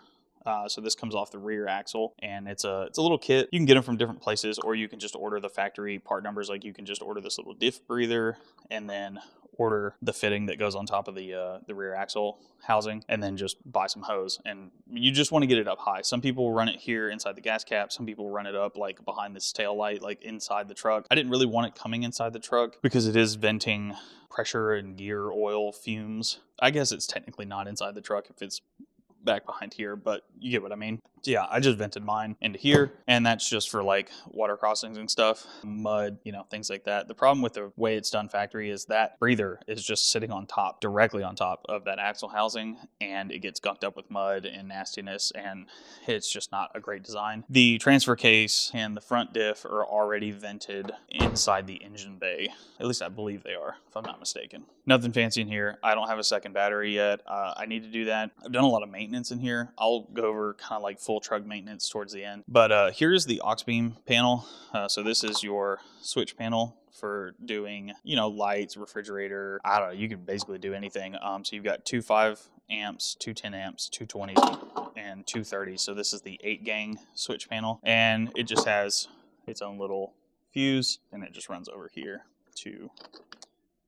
So this comes off the rear axle, and it's a little kit. You can get them from different places, or you can just order the factory part numbers. Like you can just order this little diff breather and then order the fitting that goes on top of the rear axle housing, and then just buy some hose. And you just want to get it up high. Some people run it here inside the gas cap. Some people run it up like behind this tail light, like inside the truck. I didn't really want it coming inside the truck because it is venting pressure and gear oil fumes. I guess it's technically not inside the truck if it's back behind here, but you get what I mean. So yeah, I just vented mine into here, and that's just for like water crossings and stuff, mud, you know, things like that. The problem with the way it's done factory is that breather is just sitting on top, directly on top of that axle housing, and it gets gunked up with mud and nastiness, and it's just not a great design. The transfer case and the front diff are already vented inside the engine bay. At least I believe they are, if I'm not mistaken. Nothing fancy in here. I don't have a second battery yet. I need to do that. I've done a lot of maintenance in here. I'll go over kind of like full truck maintenance towards the end. But here's the Auxbeam panel. So this is your switch panel for doing, you know, lights, refrigerator. I don't know. You can basically do anything. So you've got two 5 amps, two 10 amps, two 20s, and two 30s. So this is the 8-gang switch panel, and it just has its own little fuse, and it just runs over here to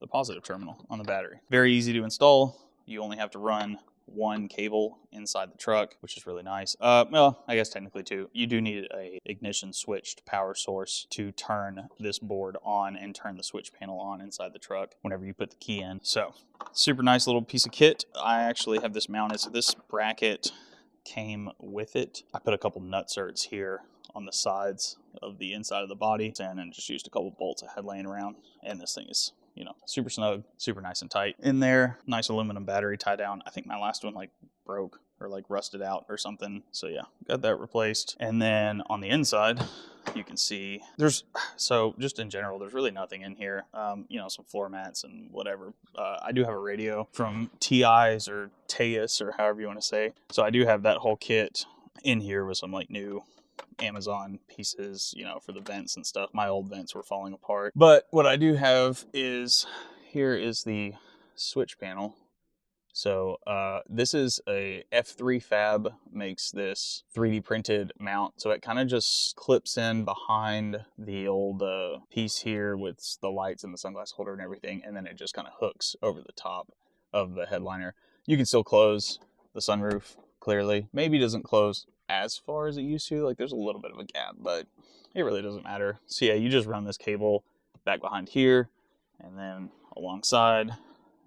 the positive terminal on the battery. Very easy to install. You only have to run one cable inside the truck, which is really nice. Well, I guess technically two. You do need a ignition switched power source to turn this board on and turn the switch panel on inside the truck whenever you put the key in. So super nice little piece of kit. I actually have this mounted. So this bracket came with it. I put a couple nutserts here on the sides of the inside of the body and just used a couple bolts I had laying around, and this thing is, you know, super snug, super nice and tight in there. Nice aluminum battery tie down. I think my last one like broke or like rusted out or something. So yeah, got that replaced. And then on the inside, you can see so just in general, there's really nothing in here. You know, some floor mats and whatever. I do have a radio from TI's or Teus or however you want to say. So I do have that whole kit in here with some like new Amazon pieces, you know, for the vents and stuff. My old vents were falling apart. But what I do have is, here is the switch panel. So this is a F3 Fab makes this 3D printed mount. So it kind of just clips in behind the old piece here with the lights and the sunglass holder and everything. And then it just kind of hooks over the top of the headliner. You can still close the sunroof clearly. Maybe doesn't close as far as it used to. Like there's a little bit of a gap, but it really doesn't matter. So yeah, you just run this cable back behind here and then alongside,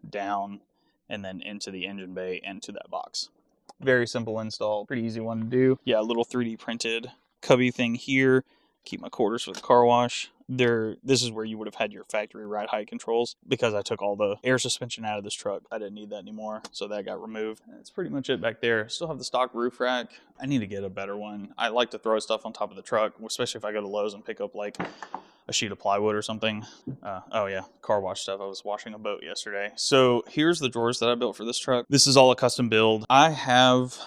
down, and then into the engine bay and to that box. Very simple install, pretty easy one to do. Yeah, a little 3D printed cubby thing here. Keep my quarters for the car wash. This is where you would have had your factory ride height controls. Because I took all the air suspension out of this truck, I didn't need that anymore, so that got removed. And that's pretty much it back there. Still have the stock roof rack. I need to get a better one. I like to throw stuff on top of the truck, especially if I go to Lowe's and pick up like a sheet of plywood or something. Oh yeah, car wash stuff. I was washing a boat yesterday. So here's the drawers that I built for this truck. This is all a custom build. I have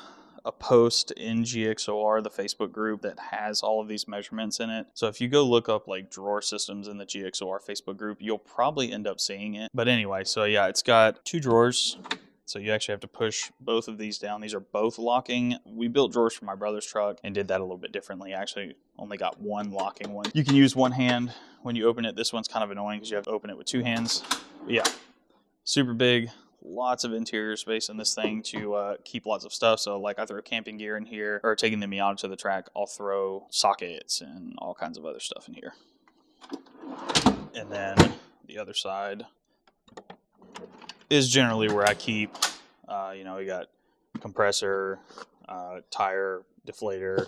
a post in GXOR, the Facebook group, that has all of these measurements in it. So if you go look up like drawer systems in the GXOR Facebook group, you'll probably end up seeing it. But anyway, so yeah, it's got 2 drawers. So you actually have to push both of these down. These are both locking. We built drawers for my brother's truck and did that a little bit differently. I actually only got one locking one. You can use one hand when you open it. This one's kind of annoying because you have to open it with 2 hands. But yeah, super big. Lots of interior space in this thing to keep lots of stuff. So like I throw camping gear in here, or taking the Miata to the track, I'll throw sockets and all kinds of other stuff in here. And then the other side is generally where I keep, you know, we got compressor, tire, deflator,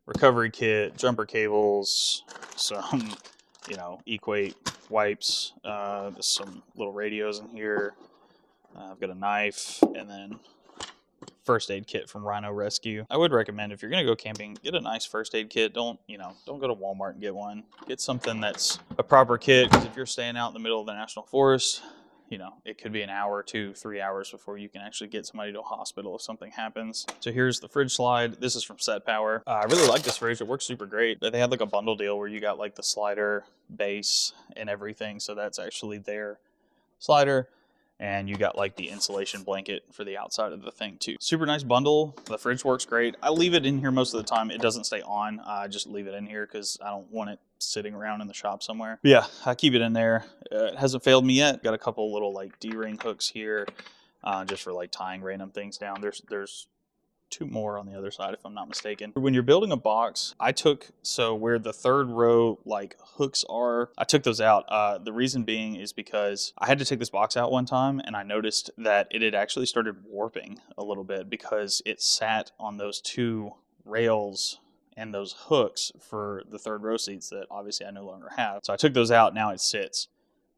recovery kit, jumper cables, some, you know, Equate wipes, some little radios in here. I've got a knife, and then first aid kit from Rhino Rescue. I would recommend if you're gonna go camping, get a nice first aid kit. Don't go to Walmart and get one. Get something that's a proper kit, because if you're staying out in the middle of the national forest, you know, it could be an hour, 2, 3 hours before you can actually get somebody to a hospital if something happens. So here's the fridge slide. This is from Set Power. I really like this fridge. It works super great. They had like a bundle deal where you got like the slider, base, and everything. So that's actually their slider. And you got like the insulation blanket for the outside of the thing too. Super nice bundle. The fridge works great. I leave it in here most of the time. It doesn't stay on. I just leave it in here because I don't want it sitting around in the shop somewhere. But yeah, I keep it in there. It hasn't failed me yet. Got a couple little like D-ring hooks here, just for like tying random things down. There's 2 more on the other side if I'm not mistaken. When you're building a box, so where the 3rd row like hooks are, I took those out. The reason being is because I had to take this box out one time and I noticed that it had actually started warping a little bit because it sat on those 2 rails and those hooks for the 3rd row seats that obviously I no longer have. So I took those out. Now it sits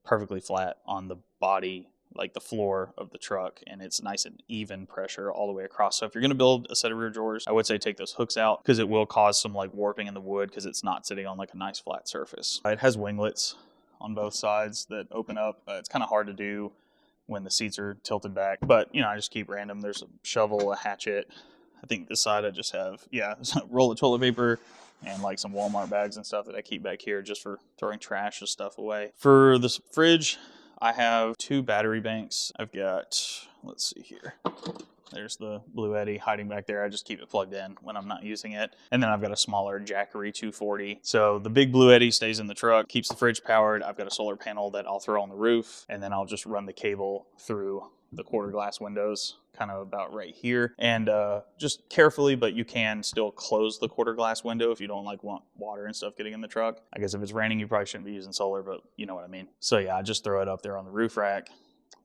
perfectly flat on the body, like the floor of the truck, and it's nice and even pressure all the way across. So if you're going to build a set of rear drawers, I would say take those hooks out because it will cause some like warping in the wood because it's not sitting on like a nice flat surface. It has winglets on both sides that open up. It's kind of hard to do when the seats are tilted back, but you know, I just keep random. There's a shovel, a hatchet. I think this side I just have, a roll of toilet paper and like some Walmart bags and stuff that I keep back here just for throwing trash and stuff away. For this fridge, I have 2 battery banks. I've got, let's see here. There's the Blue Eddy hiding back there. I just keep it plugged in when I'm not using it. And then I've got a smaller Jackery 240. So the big Blue Eddy stays in the truck, keeps the fridge powered. I've got a solar panel that I'll throw on the roof, and then I'll just run the cable through the quarter glass windows, kind of about right here. And just carefully, but you can still close the quarter glass window if you don't like want water and stuff getting in the truck. I guess if it's raining, you probably shouldn't be using solar, but you know what I mean. So yeah, I just throw it up there on the roof rack,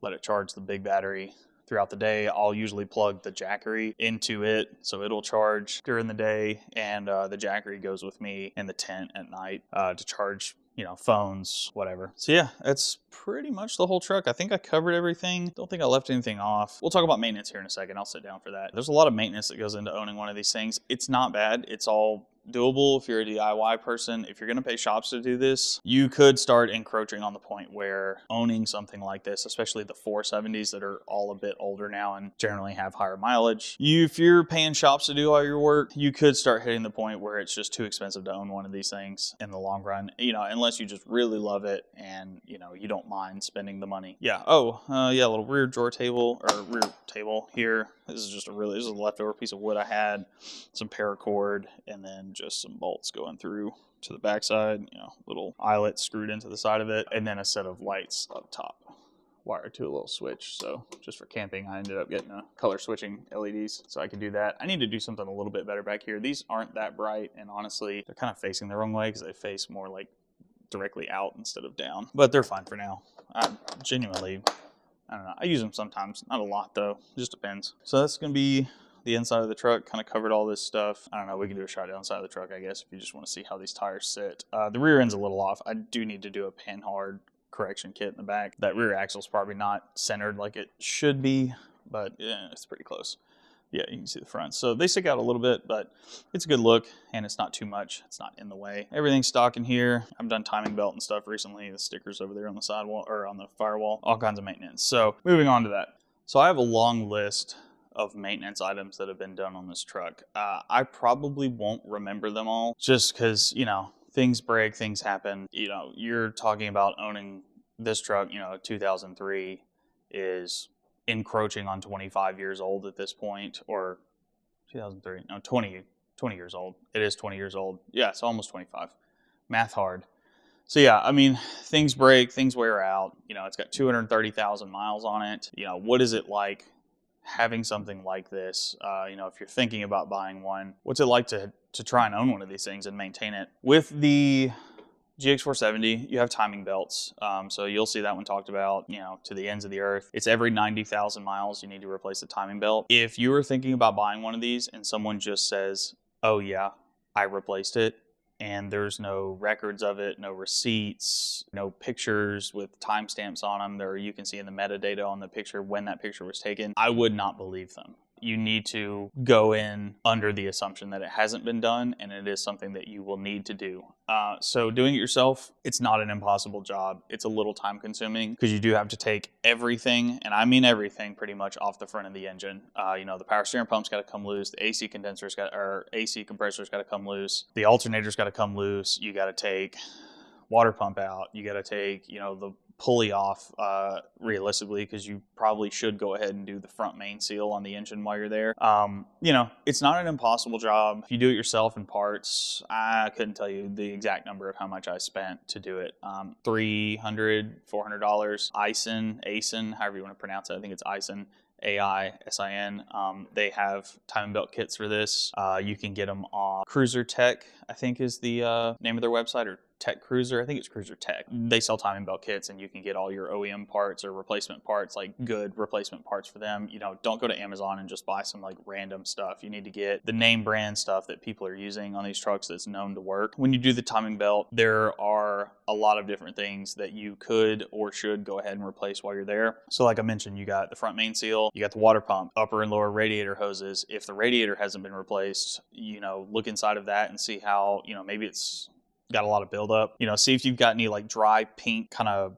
let it charge the big battery. Throughout the day, I'll usually plug the Jackery into it, so it'll charge during the day, and the Jackery goes with me in the tent at night to charge, you know, phones, whatever. So yeah, that's pretty much the whole truck. I think I covered everything. Don't think I left anything off. We'll talk about maintenance here in a second. I'll sit down for that. There's a lot of maintenance that goes into owning one of these things. It's not bad. It's all doable if you're a DIY person. If you're going to pay shops to do this, you could start encroaching on the point where owning something like this, especially the 470s that are all a bit older now and generally have higher mileage, if you're paying shops to do all your work, you could start hitting the point where it's just too expensive to own one of these things in the long run, you know, unless you just really love it and, you know, you don't mind spending the money. Yeah. A little rear drawer table, or rear table here. This is a leftover piece of wood I had, some paracord, and then just some bolts going through to the backside, you know, little eyelet screwed into the side of it, and then a set of lights up top wired to a little switch. So just for camping, I ended up getting a color switching LEDs so I can do that. I need to do something a little bit better back here. These aren't that bright, and honestly, they're kind of facing the wrong way because they face more like directly out instead of down, but they're fine for now. I don't know. I use them sometimes, not a lot though. It just depends. So that's going to be the inside of the truck. Kind of covered all this stuff. I don't know. We can do a shot down side of the truck, I guess, if you just want to see how these tires sit. The rear end's a little off. I do need to do a panhard correction kit in the back. That rear axle's probably not centered like it should be, but yeah, it's pretty close. Yeah, you can see the front. So they stick out a little bit, but it's a good look, and it's not too much. It's not in the way. Everything's stock in here. I've done timing belt and stuff recently. The stickers over there on the sidewall, or on the firewall, all kinds of maintenance. So moving on to that. So I have a long list of maintenance items that have been done on this truck. I probably won't remember them all just because, you know, things break, things happen. You know, you're talking about owning this truck, you know, 2003 is encroaching on 25 years old at this point, or 2003, no, 20 years old. It is 20 years old. Yeah, it's almost 25. Math hard. So yeah, I mean, things break, things wear out. You know, it's got 230,000 miles on it. You know, what is it like having something like this? You know, if you're thinking about buying one, what's it like to try and own one of these things and maintain it? With the GX470, you have timing belts. So you'll see that one talked about, you know, to the ends of the earth. It's every 90,000 miles you need to replace the timing belt. If you were thinking about buying one of these and someone just says, oh yeah, I replaced it, and there's no records of it, no receipts, no pictures with timestamps on them, or you can see in the metadata on the picture when that picture was taken, I would not believe them. You need to go in under the assumption that it hasn't been done, and it is something that you will need to do. So doing it yourself, it's not an impossible job. It's a little time consuming because you do have to take everything, and I mean everything pretty much, off the front of the engine. The power steering pump's got to come loose, the AC compressor's got to come loose, the alternator's got to come loose. You got to take water pump out. You got to take, the pulley off, realistically, because you probably should go ahead and do the front main seal on the engine while you're there. It's not an impossible job. If you do it yourself in parts, I couldn't tell you the exact number of how much I spent to do it. $300, $400. Aisin, however you want to pronounce it. I think it's Aisin. AISIN. They have timing belt kits for this. You can get them on Cruiser Tech, I think is the name of their website, or Tech Cruiser. I think it's Cruiser Tech. They sell timing belt kits, and you can get all your OEM parts or replacement parts, like good replacement parts for them. Don't go to Amazon and just buy some like random stuff. You need to get the name brand stuff that people are using on these trucks that's known to work. When you do the timing belt, there are a lot of different things that you could or should go ahead and replace while you're there. So like I mentioned, you got the front main seal, you got the water pump, upper and lower radiator hoses. If the radiator hasn't been replaced, look inside of that and see how, maybe it's got a lot of buildup. See if you've got any like dry pink kind of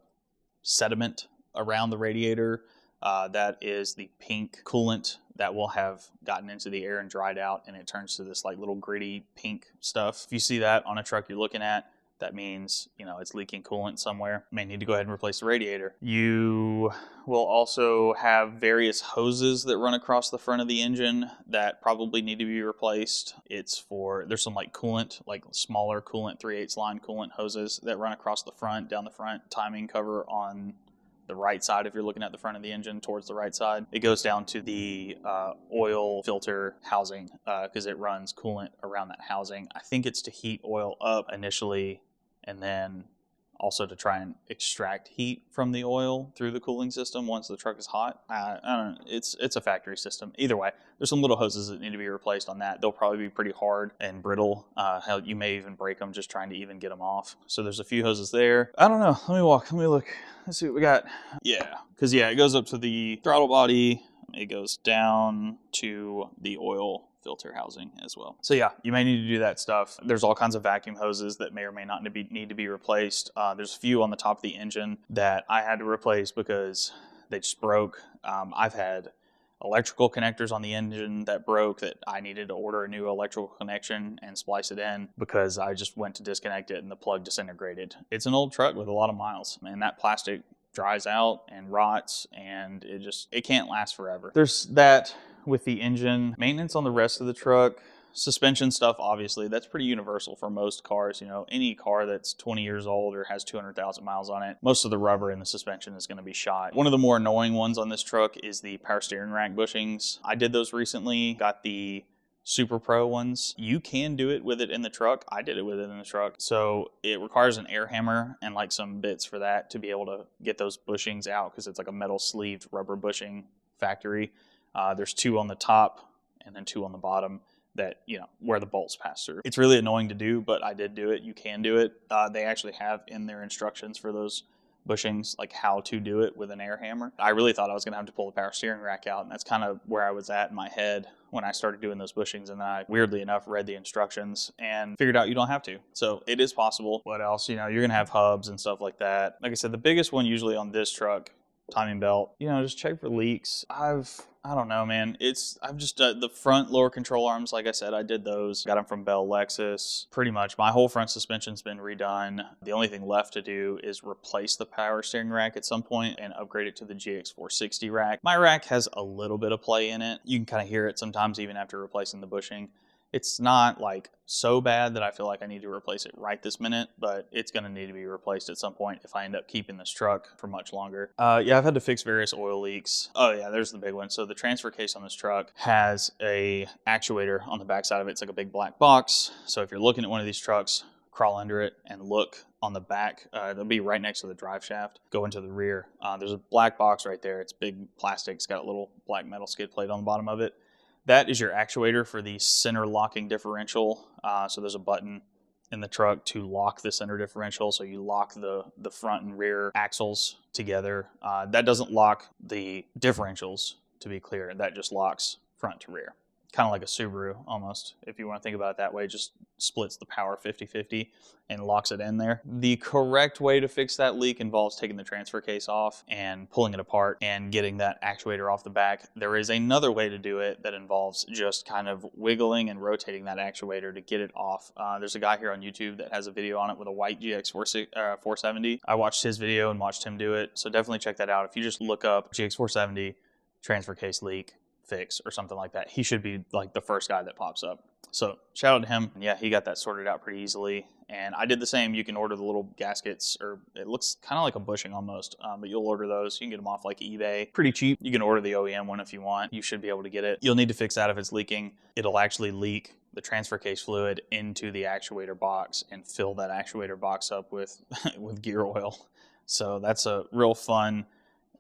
sediment around the radiator. That is the pink coolant that will have gotten into the air and dried out, and it turns to this like little gritty pink stuff. If you see that on a truck you're looking at, that means, it's leaking coolant somewhere. May need to go ahead and replace the radiator. You will also have various hoses that run across the front of the engine that probably need to be replaced. There's some like coolant, like smaller coolant, 3/8 line coolant hoses that run across the front, down the front timing cover on the right side. If you're looking at the front of the engine towards the right side, it goes down to the oil filter housing because it runs coolant around that housing. I think it's to heat oil up initially, and then also to try and extract heat from the oil through the cooling system once the truck is hot. I don't know. It's a factory system. Either way, there's some little hoses that need to be replaced on that. They'll probably be pretty hard and brittle. Hell, you may even break them just trying to even get them off. So there's a few hoses there. I don't know. Let me look. Let's see what we got. Yeah, because it goes up to the throttle body. It goes down to the oil filter housing as well. So you may need to do that stuff. There's all kinds of vacuum hoses that may or may not need to be replaced. There's a few on the top of the engine that I had to replace because they just broke. I've had electrical connectors on the engine that broke that I needed to order a new electrical connection and splice it in because I just went to disconnect it and the plug disintegrated. It's an old truck with a lot of miles, and that plastic dries out and rots, and it can't last forever. There's that with the engine. Maintenance on the rest of the truck, suspension stuff, obviously, that's pretty universal for most cars. Any car that's 20 years old or has 200,000 miles on it, most of the rubber in the suspension is going to be shot. One of the more annoying ones on this truck is the power steering rack bushings. I did those recently, got the Super Pro ones. You can do it with it in the truck. I did it with it in the truck. So it requires an air hammer and like some bits for that to be able to get those bushings out, because it's like a metal sleeved rubber bushing factory. There's 2 on the top and then 2 on the bottom that, where the bolts pass through. It's really annoying to do, but I did do it. You can do it. They actually have in their instructions for those bushings, like how to do it with an air hammer. I really thought I was going to have to pull the power steering rack out, and that's kind of where I was at in my head when I started doing those bushings, and then I, weirdly enough, read the instructions and figured out you don't have to. So it is possible. What else? You're going to have hubs and stuff like that. Like I said, the biggest one usually on this truck, timing belt, just check for leaks. I don't know, man. I've just the front lower control arms, like I said, I did those. Got them from Bell Lexus. Pretty much my whole front suspension's been redone. The only thing left to do is replace the power steering rack at some point and upgrade it to the GX470 rack. My rack has a little bit of play in it. You can kind of hear it sometimes even after replacing the bushing. It's not like so bad that I feel like I need to replace it right this minute, but it's going to need to be replaced at some point if I end up keeping this truck for much longer. I've had to fix various oil leaks. Oh yeah, there's the big one. So the transfer case on this truck has a actuator on the backside of it. It's like a big black box. So if you're looking at one of these trucks, crawl under it and look on the back. It'll be right next to the drive shaft. Go into the rear. There's a black box right there. It's big plastic. It's got a little black metal skid plate on the bottom of it. That is your actuator for the center locking differential. So there's a button in the truck to lock the center differential. So you lock the front and rear axles together. That doesn't lock the differentials, to be clear. That just locks front to rear. Kind of like a Subaru almost, if you want to think about it that way. Just splits the power 50-50 and locks it in there. The correct way to fix that leak involves taking the transfer case off and pulling it apart and getting that actuator off the back. There is another way to do it that involves just kind of wiggling and rotating that actuator to get it off. There's a guy here on YouTube that has a video on it with a white GX470. I watched his video and watched him do it, so definitely check that out. If you just look up GX470 transfer case leak fix or something like that, he should be like the first guy that pops up. So shout out to him. Yeah, he got that sorted out pretty easily. And I did the same. You can order the little gaskets, or it looks kind of like a bushing almost, but you'll order those. You can get them off like eBay. Pretty cheap. You can order the OEM one if you want. You should be able to get it. You'll need to fix that if it's leaking. It'll actually leak the transfer case fluid into the actuator box and fill that actuator box up with, with gear oil. So that's a real fun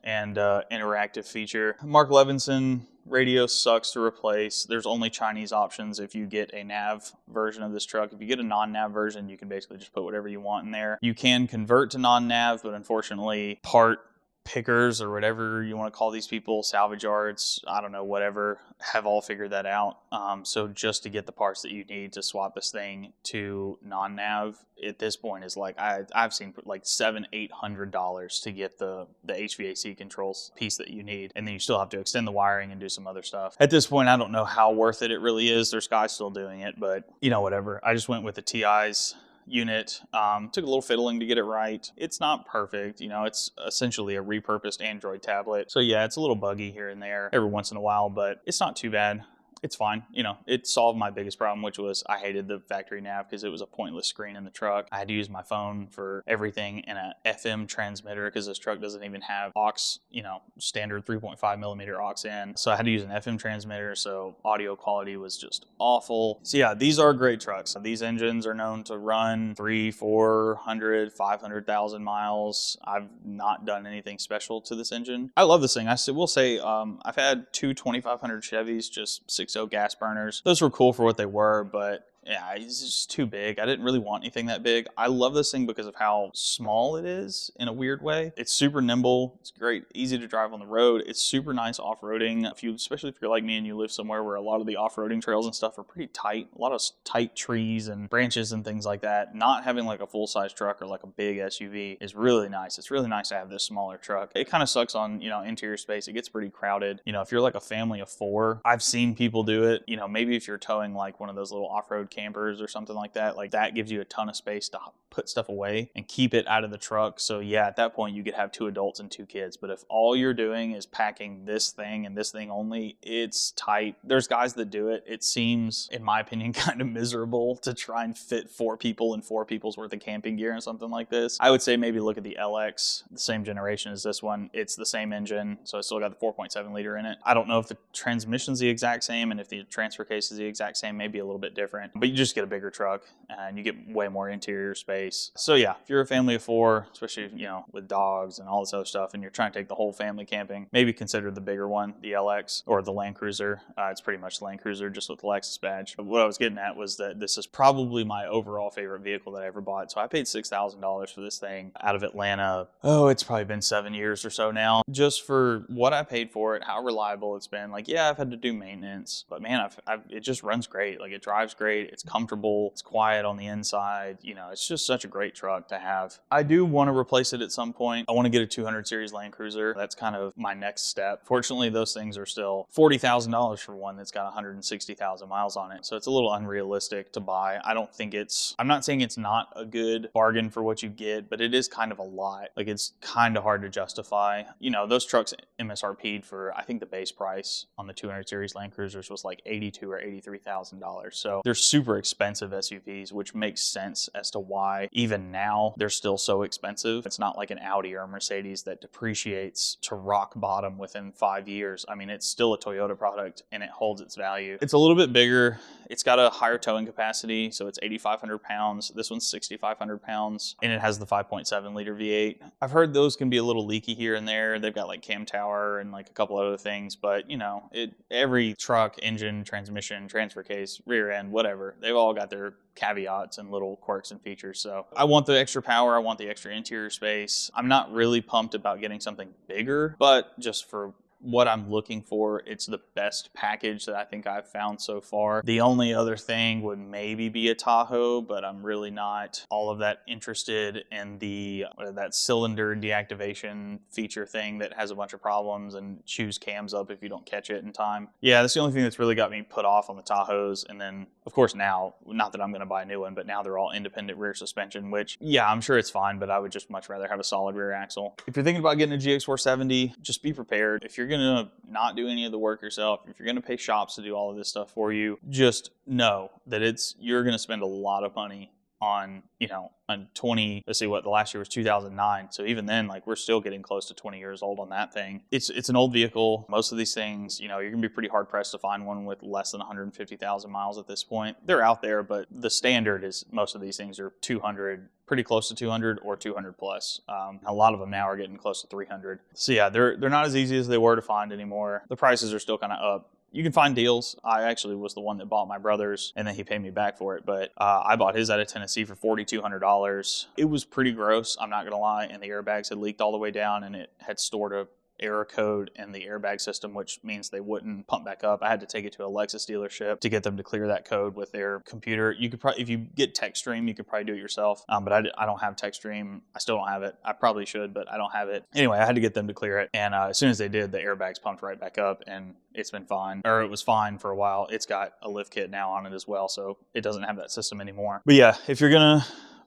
and interactive feature. Mark Levinson radio sucks to replace. There's only Chinese options if you get a nav version of this truck. If you get a non-nav version, you can basically just put whatever you want in there. You can convert to non-nav, but unfortunately, part pickers or whatever you want to call these people, salvage yards, I don't know, whatever, have all figured that out. So just to get the parts that you need to swap this thing to non-nav at this point is like, I've seen like $700-800 to get the HVAC controls piece that you need. And then you still have to extend the wiring and do some other stuff. At this point, I don't know how worth it really is. There's guys still doing it, but you know, whatever. I just went with the TI's unit. Took a little fiddling to get it right. It's not perfect, you know, it's essentially a repurposed Android tablet. So yeah, it's a little buggy here and there every once in a while, but it's not too bad. It's fine. You know, it solved my biggest problem, which was I hated the factory nav because it was a pointless screen in the truck. I had to use my phone for everything and a FM transmitter because this truck doesn't even have aux, you know, standard 3.5 millimeter aux in. So I had to use an FM transmitter. So audio quality was just awful. So yeah, these are great trucks. These engines are known to run 300, 400, 500,000 miles. I've not done anything special to this engine. I love this thing. I will say I've had two 2500 Chevys, just 6.0 gas burners. Those were cool for what they were, but yeah, it's just too big. I didn't really want anything that big. I love this thing because of how small it is in a weird way. It's super nimble. It's great, easy to drive on the road. It's super nice off-roading. Especially if you're like me and you live somewhere where a lot of the off-roading trails and stuff are pretty tight. A lot of tight trees and branches and things like that. Not having like a full-size truck or like a big SUV is really nice. It's really nice to have this smaller truck. It kind of sucks on, you know, interior space. It gets pretty crowded. You know, if you're like a family of 4, I've seen people do it. You know, maybe if you're towing like one of those little off-road campers or something like that gives you a ton of space to put stuff away and keep it out of the truck. So yeah, at that point you could have 2 adults and 2 kids. But if all you're doing is packing this thing and this thing only, it's tight. There's guys that do it. It seems, in my opinion, kind of miserable to try and fit 4 people and 4 people's worth of camping gear and something like this. I would say maybe look at the LX, the same generation as this one. It's the same engine, so it's still got the 4.7 liter in it. I don't know if the transmission's the exact same and if the transfer case is the exact same, maybe a little bit different, but you just get a bigger truck and you get way more interior space. So yeah, if you're a family of 4, especially, you know, with dogs and all this other stuff, and you're trying to take the whole family camping, maybe consider the bigger one, the LX or the Land Cruiser. It's pretty much the Land Cruiser just with the Lexus badge. But what I was getting at was that this is probably my overall favorite vehicle that I ever bought. So I paid $6,000 for this thing out of Atlanta. Oh, it's probably been 7 years or so now. Just for what I paid for it, how reliable it's been. Like, yeah, I've had to do maintenance, but man, it just runs great. Like, it drives great. It's comfortable. It's quiet on the inside. You know, it's just such a great truck to have. I do want to replace it at some point. I want to get a 200 series Land Cruiser. That's kind of my next step. Fortunately, those things are still $40,000 for one that's got 160,000 miles on it. So it's a little unrealistic to buy. I'm not saying it's not a good bargain for what you get, but it is kind of a lot. Like, it's kind of hard to justify. You know, those trucks MSRP'd for, I think the base price on the 200 series Land Cruisers was like $82,000 or $83,000. So they're super super expensive SUVs, which makes sense as to why even now they're still so expensive. It's not like an Audi or a Mercedes that depreciates to rock bottom within 5 years. I mean, it's still a Toyota product and it holds its value. It's a little bit bigger. It's got a higher towing capacity, so it's 8,500 pounds. This one's 6,500 pounds, and it has the 5.7 liter V8. I've heard those can be a little leaky here and there. They've got like cam tower and like a couple other things, but you know, every truck, engine, transmission, transfer case, rear end, whatever, they've all got their caveats and little quirks and features. So I want the extra power. I want the extra interior space. I'm not really pumped about getting something bigger, but just for what I'm looking for, it's the best package that I think I've found so far. The only other thing would maybe be a Tahoe, but I'm really not all of that interested in that cylinder deactivation feature thing that has a bunch of problems and chews cams up if you don't catch it in time. Yeah, that's the only thing that's really got me put off on the Tahoes. And then, of course, now, not that I'm going to buy a new one, but now they're all independent rear suspension, which, yeah, I'm sure it's fine, but I would just much rather have a solid rear axle. If you're thinking about getting a GX470, just be prepared. If you're going to not do any of the work yourself, if you're going to pay shops to do all of this stuff for you, just know that you're going to spend a lot of money on, you know, on 20, let's see what the last year was, 2009. So even then, like, we're still getting close to 20 years old on that thing. It's an old vehicle. Most of these things, you know, you're gonna be pretty hard pressed to find one with less than 150,000 miles at this point. They're out there, but the standard is most of these things are 200, pretty close to 200 or 200 plus. A lot of them now are getting close to 300. So yeah, they're not as easy as they were to find anymore. The prices are still kind of up. You can find deals. I actually was the one that bought my brother's, and then he paid me back for it. But I bought his out of Tennessee for $4,200. It was pretty gross, I'm not gonna lie, and the airbags had leaked all the way down, and it had stored a error code in the airbag system, which means they wouldn't pump back up. I had to take it to a Lexus dealership to get them to clear that code with their computer. You could probably, if you get TechStream, you could probably do it yourself. But I don't have TechStream. I still don't have it. I probably should, but I don't have it. Anyway, I had to get them to clear it. And as soon as they did, the airbags pumped right back up, and it's been fine, or it was fine for a while. It's got a lift kit now on it as well, so it doesn't have that system anymore. But yeah, if you're gonna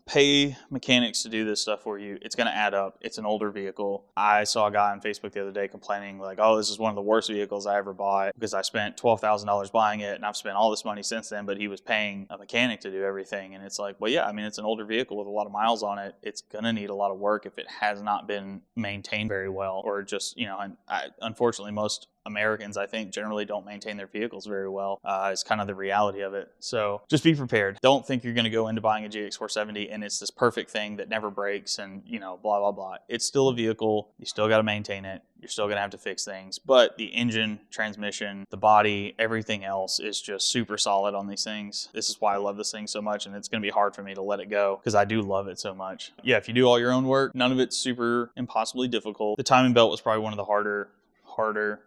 pay mechanics to do this stuff for you, it's going to add up. It's an older vehicle. I saw a guy on Facebook the other day complaining like, oh, this is one of the worst vehicles I ever bought because I spent $12,000 buying it and I've spent all this money since then, but he was paying a mechanic to do everything. And it's like, well, yeah, I mean, it's an older vehicle with a lot of miles on it. It's going to need a lot of work if it has not been maintained very well, or just, you know, and unfortunately, most Americans, I think, generally don't maintain their vehicles very well. It's kind of the reality of it. So just be prepared. Don't think you're going to go into buying a GX470 and it's this perfect thing that never breaks and, you know, blah, blah, blah. It's still a vehicle. You still got to maintain it. You're still going to have to fix things. But the engine, transmission, the body, everything else is just super solid on these things. This is why I love this thing so much, and it's going to be hard for me to let it go because I do love it so much. Yeah, if you do all your own work, none of it's super impossibly difficult. The timing belt was probably one of the harder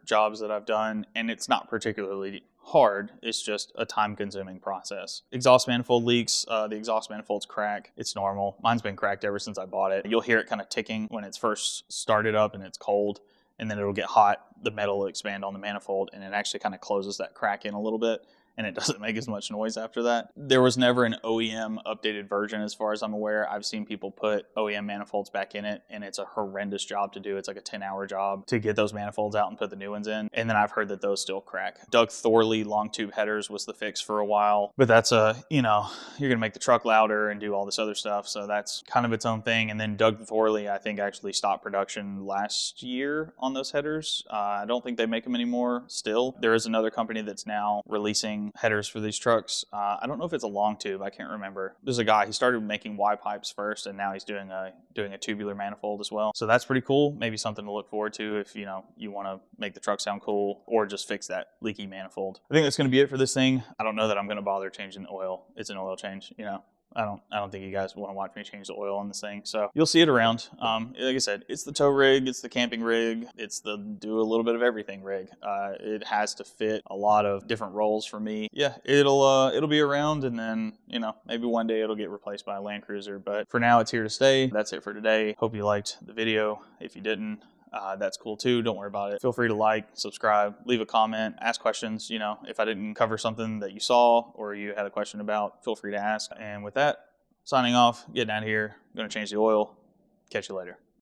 jobs that I've done, and it's not particularly hard. It's just a time-consuming process. Exhaust manifold leaks. The exhaust manifolds crack. It's normal. Mine's been cracked ever since I bought it. You'll hear it kind of ticking when it's first started up and it's cold, and then it'll get hot. The metal will expand on the manifold, and it actually kind of closes that crack in a little bit, and it doesn't make as much noise after that. There was never an OEM updated version as far as I'm aware. I've seen people put OEM manifolds back in it, and it's a horrendous job to do. It's like a 10-hour job to get those manifolds out and put the new ones in. And then I've heard that those still crack. Doug Thorley long tube headers was the fix for a while, but that's you know, you're gonna make the truck louder and do all this other stuff. So that's kind of its own thing. And then Doug Thorley, I think, actually stopped production last year on those headers. I don't think they make them anymore still. There is another company that's now releasing headers for these trucks. I don't know if it's a long tube. I can't remember. There's a guy, he started making Y pipes first, and now he's doing a tubular manifold as well. So that's pretty cool. Maybe something to look forward to if, you know, you want to make the truck sound cool or just fix that leaky manifold. I think that's going to be it for this thing. I don't know that I'm going to bother changing the oil. It's an oil change, you know. I don't think you guys want to watch me change the oil on this thing. So you'll see it around. Like I said, it's the tow rig, it's the camping rig, it's the do a little bit of everything rig. It has to fit a lot of different roles for me. Yeah, it'll be around, and then, you know, maybe one day it'll get replaced by a Land Cruiser. But for now, it's here to stay. That's it for today. Hope you liked the video. If you didn't, that's cool too. Don't worry about it. Feel free to like, subscribe, leave a comment, ask questions. You know, if I didn't cover something that you saw or you had a question about, feel free to ask. And with that, signing off, getting out of here. I'm going to change the oil. Catch you later.